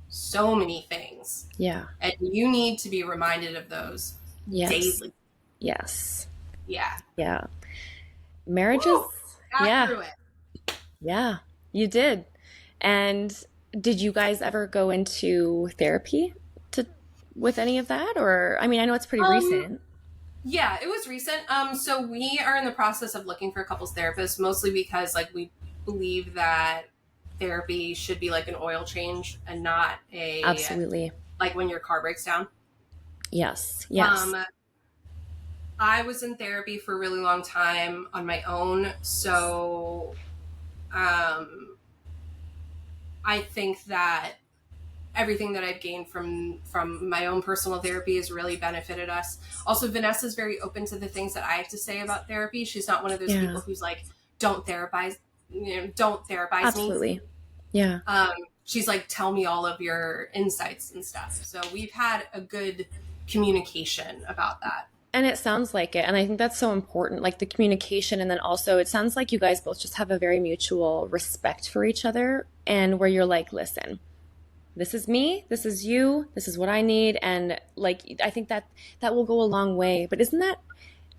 so many things. Yeah. And you need to be reminded of those daily. Yes. Yeah. Yeah. Marriages. Got through it. Yeah, you did. And did you guys ever go into therapy with any of that? Or, I mean, I know it's pretty recent. Yeah, it was recent. So we are in the process of looking for a couples therapist, mostly because like we believe that therapy should be like an oil change and not like when your car breaks down. Yes. I was in therapy for a really long time on my own. So I think that everything that I've gained from my own personal therapy has really benefited us. Also, Vanessa's very open to the things that I have to say about therapy. She's not one of those Yeah, people who's like, don't therapize me. absolutely. Yeah. She's like, tell me all of your insights and stuff. So we've had a good communication about that. And it sounds like it. And I think that's so important, like the communication. And then also, it sounds like you guys both just have a very mutual respect for each other, and where you're like, listen, this is me, this is you, this is what I need. And like, I think that that will go a long way. But isn't that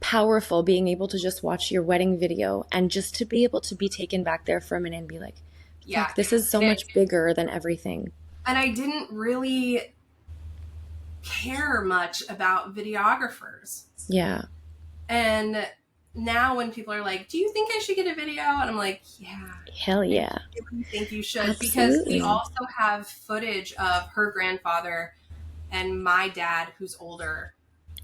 powerful, being able to just watch your wedding video and just to be able to be taken back there for a minute and be like, Yeah. look, this is so much bigger than everything. And I didn't really care much about videographers. Yeah. And now when people are like, do you think I should get a video? And I'm like, yeah. Hell yeah. I really think you should. Absolutely. Because we also have footage of her grandfather and my dad, who's older,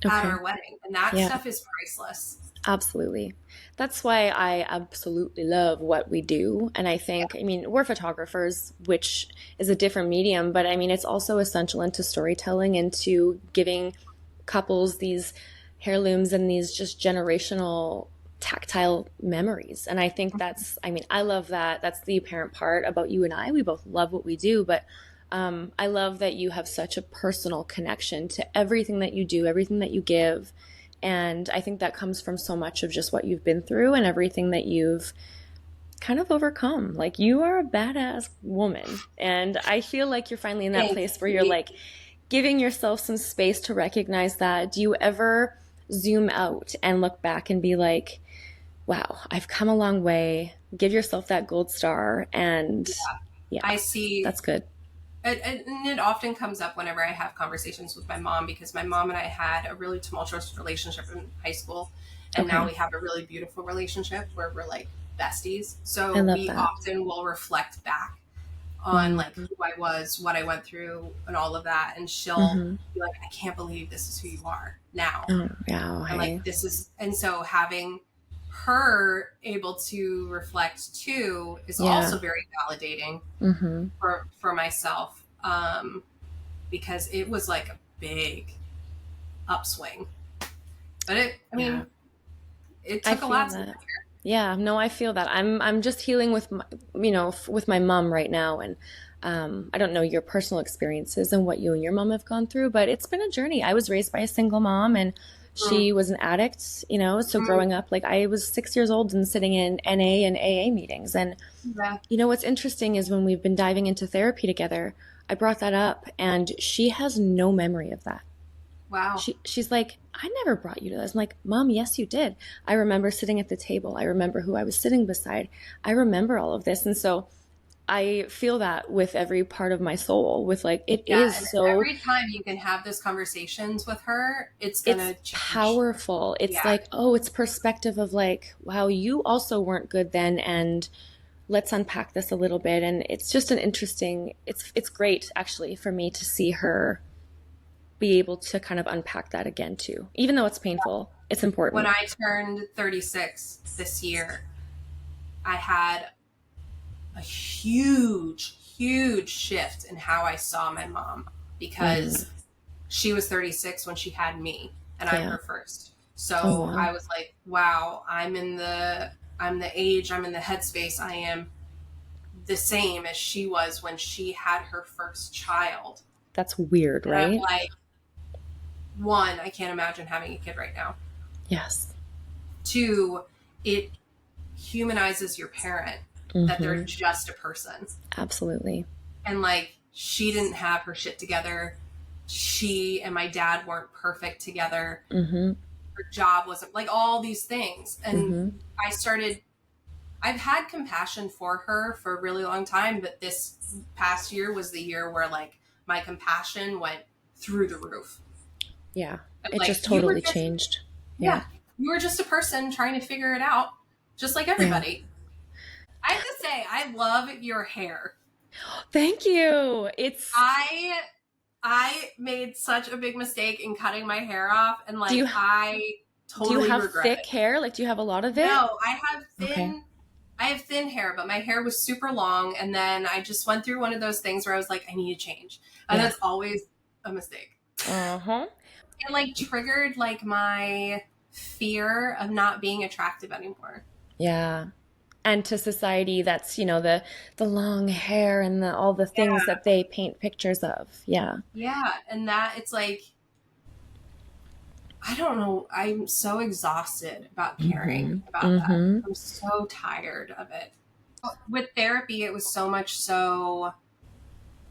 at our wedding. And that stuff is priceless. Absolutely. That's why I absolutely love what we do. And I think, I mean, we're photographers, which is a different medium, but I mean, it's also essential into storytelling and to giving couples these heirlooms and these just generational tactile memories. And I think that's, I mean, I love that. That's the apparent part about you and I. We both love what we do, but I love that you have such a personal connection to everything that you do, everything that you give. And I think that comes from so much of just what you've been through and everything that you've kind of overcome. Like, you are a badass woman. And I feel like you're finally in that place where you're like giving yourself some space to recognize that. Do you ever zoom out and look back and be like, wow, I've come a long way? Give yourself that gold star. And yeah, I see. That's good. And it often comes up whenever I have conversations with my mom, because my mom and I had a really tumultuous relationship in high school. And now we have a really beautiful relationship where we're like besties. So we often will reflect back on like who I was, what I went through, and all of that. And she'll be like, I can't believe this is who you are now. And like, this is, and so having her able to reflect too is also very validating for myself, because it was like a big upswing, but it took a lot to get here. Yeah, no, I feel that. I'm just healing with my, with my mom right now, and I don't know your personal experiences and what you and your mom have gone through, but it's been a journey. I was raised by a single mom, and she was an addict, so growing up, like, I was 6 years old and sitting in NA and AA meetings. And, what's interesting is when we've been diving into therapy together, I brought that up, and she has no memory of that. Wow. She's like, I never brought you to this. I'm like, Mom, yes, you did. I remember sitting at the table. I remember who I was sitting beside. I remember all of this. And so I feel that with every part of my soul, with like, it is so. Every time you can have those conversations with her, it's powerful. It's like, oh, it's perspective of like, wow, you also weren't good then. And let's unpack this a little bit. And it's just an interesting, it's great actually for me to see her be able to kind of unpack that again too. Even though it's painful, it's important. When I turned 36 this year, I had a huge shift in how I saw my mom, because she was 36 when she had me, and I'm her first. So I was like, wow, I'm in the headspace. I am the same as she was when she had her first child. That's weird, right? And I'm like, one, I can't imagine having a kid right now. Yes. Two, it humanizes your parent, that they're just a person. Absolutely. And like, she didn't have her shit together. She and my dad weren't perfect together. Her job wasn't, like, all these things. And I've had compassion for her for a really long time, but this past year was the year where like my compassion went through the roof. Yeah. And, it just totally changed. Yeah. You were just a person trying to figure it out, just like everybody. Yeah. I have to say, I love your hair. Thank you. I made such a big mistake in cutting my hair off, and like, I Do you totally have regret thick it. hair? Like, do you have a lot of it? No, Okay. I have thin hair, but my hair was super long. And then I just went through one of those things where I was like, I need to change. And Yeah. that's always a mistake. Uh-huh. It like triggered like my fear of not being attractive anymore. Yeah. And to society, that's, the long hair and all the things Yeah. that they paint pictures of. Yeah. Yeah. And that it's like, I don't know. I'm so exhausted about caring Mm-hmm. about that. Mm-hmm. I'm so tired of it. With therapy, it was so much so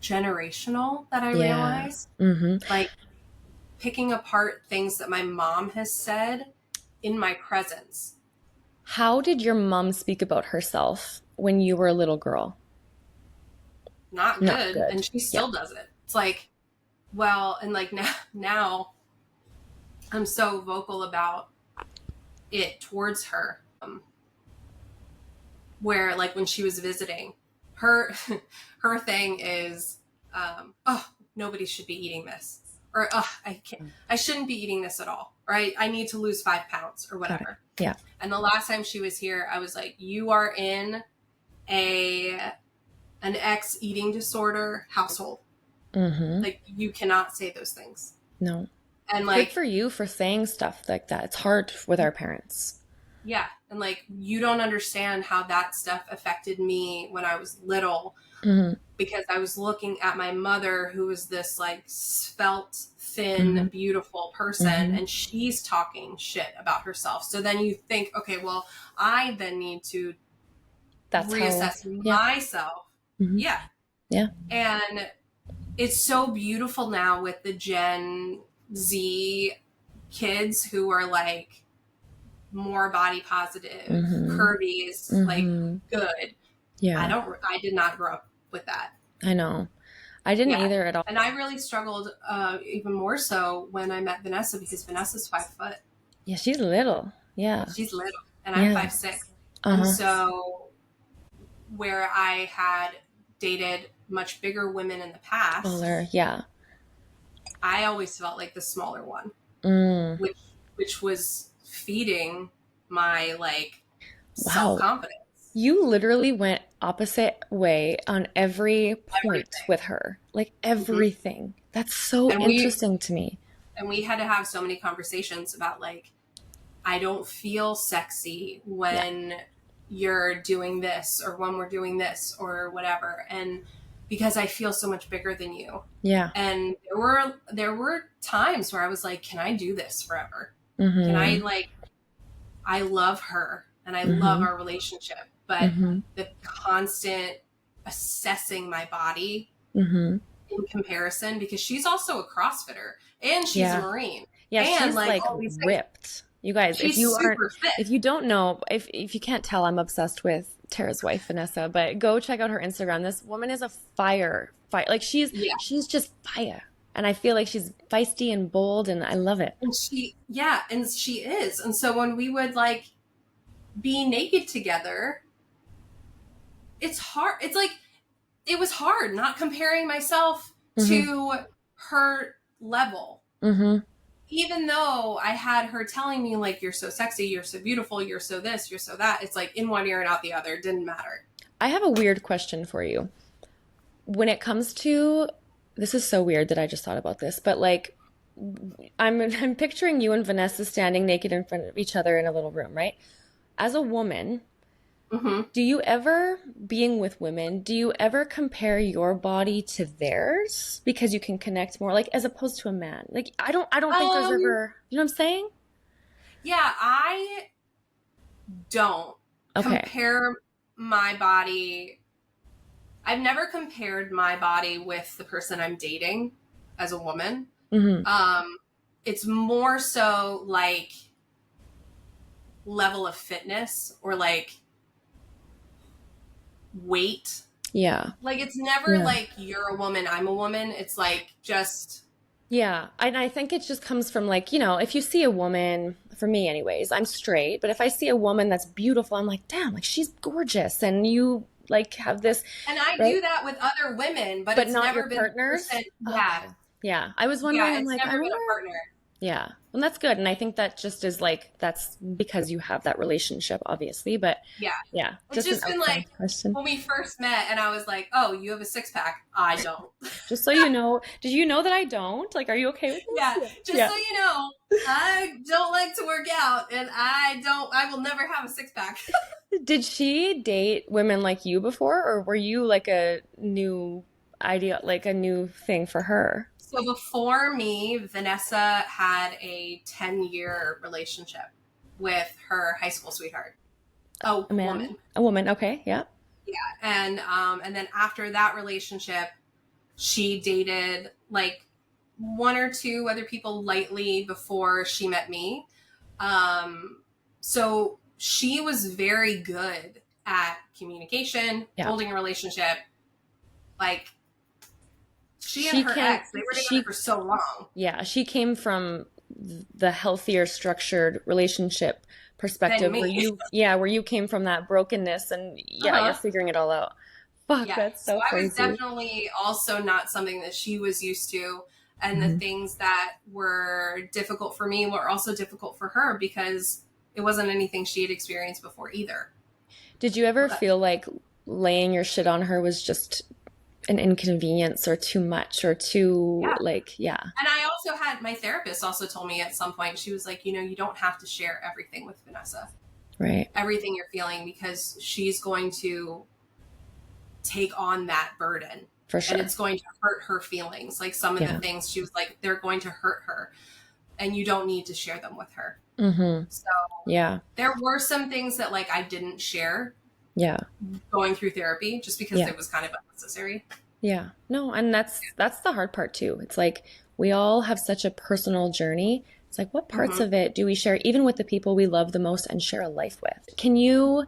generational that I Yeah. realized. Mm-hmm. Like picking apart things that my mom has said in my presence. How did your mom speak about herself when you were a little girl? Not Not good. good. And she Yeah. still does it. It's like, well, and like now I'm so vocal about it towards her. Where like when she was visiting, her her thing is, oh, nobody should be eating this, or oh, I shouldn't be eating this at all, or I need to lose 5 pounds or Got it. whatever. Yeah. And the last time she was here, I was like, you are in a an ex eating disorder household. Mm-hmm. Like you cannot say those things. No. And Good like, for you for saying stuff like that. It's hard with our parents. yeah, and like you don't understand how that stuff affected me when I was little, Mm-hmm. because I was looking at my mother, who was this like svelte, Mm-hmm. thin, beautiful person, Mm-hmm. and she's talking shit about herself. So then you think, okay, well, I then need to That's how, reassess yeah. myself. Mm-hmm. Yeah. Yeah. And it's so beautiful now with the Gen Z kids who are like more body positive, Mm-hmm. curvy is like Mm-hmm. good. Yeah. I did not grow up with that. I know. I didn't Yeah. either at all. And I really struggled even more so when I met Vanessa, because Vanessa's 5 foot. Yeah, she's little. Yeah. She's little and I'm Yeah. 5'6". And Uh-huh. so where I had dated much bigger women in the past, Smaller. Yeah. I always felt like the smaller one, Mm. which was feeding my like Wow. self-confidence. You literally went opposite way on every point Everything. with her. Like Mm-hmm. everything. That's so And interesting to me. we had to have so many conversations about like, I don't feel sexy when you're doing this, or when we're doing this, or whatever. And because I feel so much bigger than you. Yeah. And there were times where I was like, can I do this forever? Mm-hmm. Can I like, I love her and I Mm-hmm. love our relationship, but Mm-hmm. the constant assessing my body Mm-hmm. in comparison, because she's also a CrossFitter and she's Yeah. a Marine. Yeah, and she's like all these things. ripped. You guys, if She's you aren't, super fit. if you don't know, if you can't tell, I'm obsessed with Tara's wife, Vanessa, but go check out her Instagram. This woman is a fire. Like she's just fire. And I feel like she's feisty and bold and I love it. And she is. And so when we would like be naked together, it's hard. It's like, it was hard not comparing myself to her level. Mm-hmm. Even though I had her telling me like, you're so sexy, you're so beautiful, you're so this, you're so that. It's like in one ear and out the other. It didn't matter. I have a weird question for you. When it comes to, this is so weird that I just thought about this, but like, I'm picturing you and Vanessa standing naked in front of each other in a little room, right? As a woman, Mm-hmm. do you ever, being with women, do you ever compare your body to theirs because you can connect more, like as opposed to a man? Like I don't think there's ever, you know what I'm saying? Yeah, I don't Okay. compare my body. I've never compared my body with the person I'm dating as a woman. Mm-hmm. It's more so like level of fitness or like weight. Yeah. Like it's never like you're a woman, I'm a woman. It's like just, Yeah. And I think it just comes from like, if you see a woman, for me anyways, I'm straight, but if I see a woman that's beautiful, I'm like, damn, like she's gorgeous. And you like have this. and I right? do that with other women, but it's not never your been partners. yeah. Yeah. I was wondering, Yeah, I'm it's like, never I been wonder. a partner. Yeah. Well, that's good. And I think that just is like, that's because you have that relationship, obviously. But Yeah. yeah, It's just an just been outside like question. when we first met and I was like, oh, you have a six pack. I don't. Just so you know, did you know that I don't? Like, are you okay with Yeah. this? Just Yeah. so you know, I don't like to work out and I will never have a six pack. Yeah. Did she date women like you before, or were you like a new idea, like a new thing for her? So before me, Vanessa had a 10-year relationship with her high school sweetheart, a A man? woman. A woman. Okay. Yeah. Yeah. And then after that relationship, she dated like one or two other people lightly before she met me. So she was very good at communication, Yeah. holding a relationship. Like she and She her can, ex, they were together she, for so long. yeah, she came from the healthier structured relationship Than perspective where me. you, yeah, where you came from that brokenness and yeah, you're Uh-huh. figuring it all out. Fuck, Yeah. that's So so I was crazy. definitely also not something that she was used to. And the Mhm. things that were difficult for me were also difficult for her because it wasn't anything she had experienced before either. Did you ever But feel like laying your shit on her was just an inconvenience or too much or too yeah. like, yeah, And I also had my therapist also told me at some point, she was like, you know, you don't have to share everything with Vanessa, right, everything you're feeling, because she's going to take on that burden for and sure. it's going to hurt her feelings. Like some of the Yeah. things she was like, they're going to hurt her and you don't need to share them with her. Mm-hmm. So Yeah. there were some things that like I didn't share Yeah. going through therapy just because Yeah. it was kind of unnecessary. Yeah. No, and that's the hard part too. It's like we all have such a personal journey. It's like what parts Mm-hmm. of it do we share even with the people we love the most and share a life with? Can you,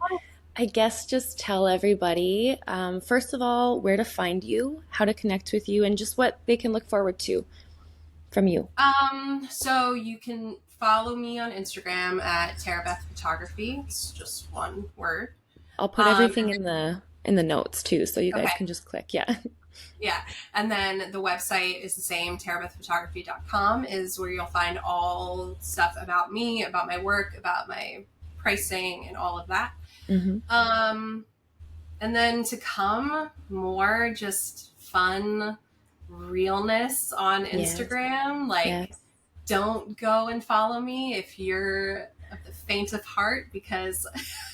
I guess, just tell everybody, first of all, where to find you, how to connect with you, and just what they can look forward to from you? So you can follow me on Instagram at Tara Beth Photography. It's just one word. I'll put Um, everything in the notes too, so you okay. guys can just click. Yeah. Yeah. And then the website is the same, tarabethphotography.com is where you'll find all stuff about me, about my work, about my pricing and all of that. Mm-hmm. And then to come more just fun realness on Yes. Instagram. Like, Yes. don't go and follow me if you're of the faint of heart because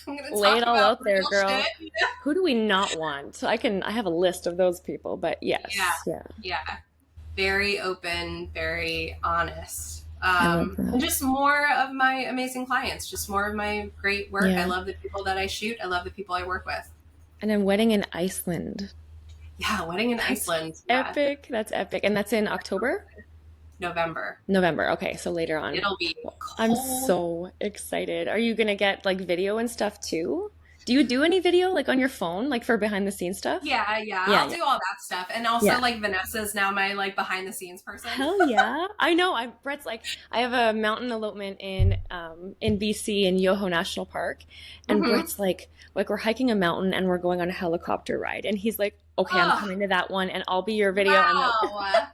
I'm going to Lay talk it all about out there, real girl. shit. Who do we not want? So I have a list of those people, but Yeah. yes. Yeah. Yeah. Very open, very honest. I love And that. just more of my amazing clients, just more of my great work. I Yeah. love the people that I shoot. I love the people I work with. And then wedding in Iceland. Yeah, wedding in That's Iceland. Yeah, epic. That's epic. And that's in October? November. November. Okay, so later on. It'll be I'm cold. so excited. Are you gonna get like video and stuff too? Do you do any video like on your phone, like for behind the scenes stuff? Yeah, Yeah, I'll yeah. do all that stuff. And also Yeah. like Vanessa's now my like behind the scenes person. Hell yeah. I know. Brett's like I have a mountain elopement in BC in Yoho National Park and Mm-hmm. Brett's like we're hiking a mountain and we're going on a helicopter ride and he's like, "Okay, I'm Oh, coming to that one and I'll be your video." I'm like, wow.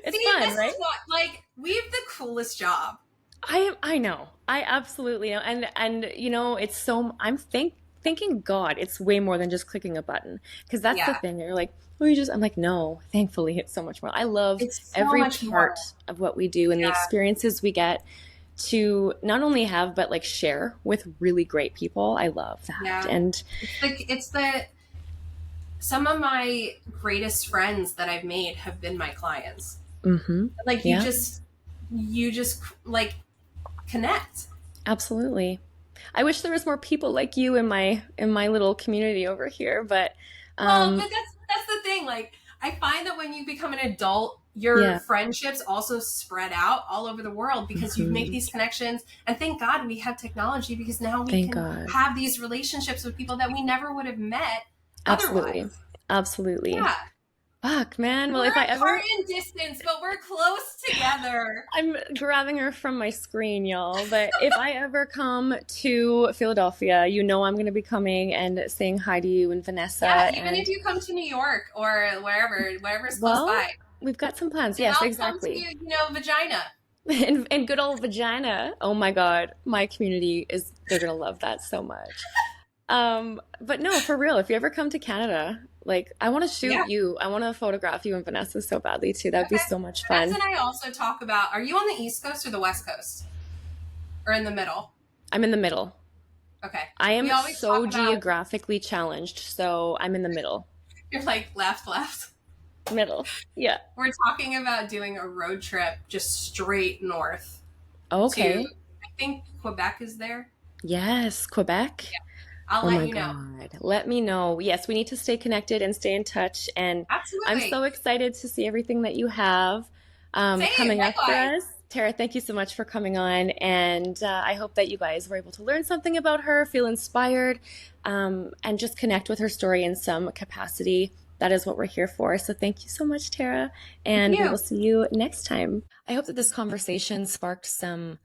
"It's See, fun, this right?" is what like we have the coolest job. I know. I absolutely know. And you know, it's so thanking God it's way more than just clicking a button because that's the Yeah, thing. You're like, "Oh, you just." I'm like, "No, thankfully it's so much more." I love it's so every much more. part of what we do and the Yeah, experiences we get to not only have but like share with really great people. I love that. yeah. And It's the some of my greatest friends that I've made have been my clients. mm-hmm. Like Yeah, you just like connect. absolutely. I wish there was more people like you in my little community over here, but Well, um but that's the thing. Like I find that when you become an adult, your yeah, friendships also spread out all over the world because you make hmm these connections. And thank God we have technology because now we thank can God. have these relationships with people that we never would have met Absolutely. otherwise. Absolutely. Yeah. Fuck, man. Well, We're if I apart ever, in distance, but we're close together. I'm grabbing her from my screen, y'all. But if I ever come to Philadelphia, you know I'm going to be coming and saying hi to you and Vanessa. Yeah, even And, if you come to New York or wherever's close well, by. we've got some plans. And Yes, I'll come to exactly. Vagina. And good old vagina. Oh my God, my community is, they're gonna love that so much. But no, for real, if you ever come to Canada, like I want to shoot Yeah. you. I want to photograph you and Vanessa so badly too. That'd be Okay. so much Vanessa fun. and I also talk about, are you on the East Coast or the West Coast? Or in the middle? I'm in the middle. Okay. I We am always talk so about, geographically challenged, so I'm in the middle. you're like left, left. Middle. Yeah. We're talking about doing a road trip just straight north to, Okay. I think Quebec is there. Yes, Quebec. I'll Oh let my you know. God. Let me know. Yes, we need to stay connected and stay in touch. And I'm Absolutely. so excited to see everything that you have Same, coming up for likewise. us. Tara, thank you so much for coming on. And I hope that you guys were able to learn something about her, feel inspired, and just connect with her story in some capacity. That is what we're here for. So thank you so much, Tara. Thank And we you. will see you next time. I hope that this conversation sparked something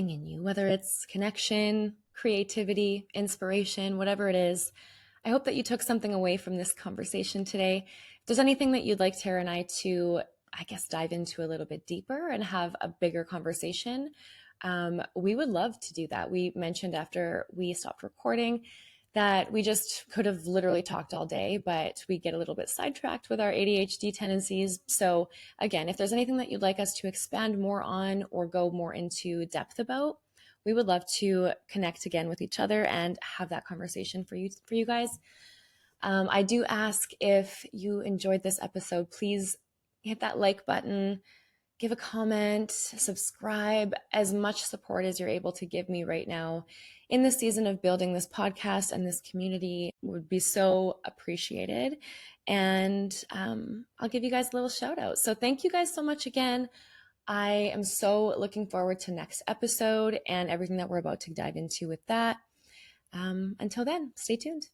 in you, whether it's connection, creativity, inspiration, whatever it is. I hope that you took something away from this conversation today. If there's anything that you'd like Tara and I to, I guess, dive into a little bit deeper and have a bigger conversation, we would love to do that. We mentioned after we stopped recording that we just could have literally talked all day, but we get a little bit sidetracked with our ADHD tendencies. So, again, if there's anything that you'd like us to expand more on or go more into depth about, we would love to connect again with each other and have that conversation for you guys. I do ask, if you enjoyed this episode, please hit that like button, give a comment, subscribe. As much support as you're able to give me right now in the season of building this podcast and this community would be so appreciated. And I'll give you guys a little shout out. So thank you guys so much again. I am so looking forward to next episode and everything that we're about to dive into with that. Until then, stay tuned.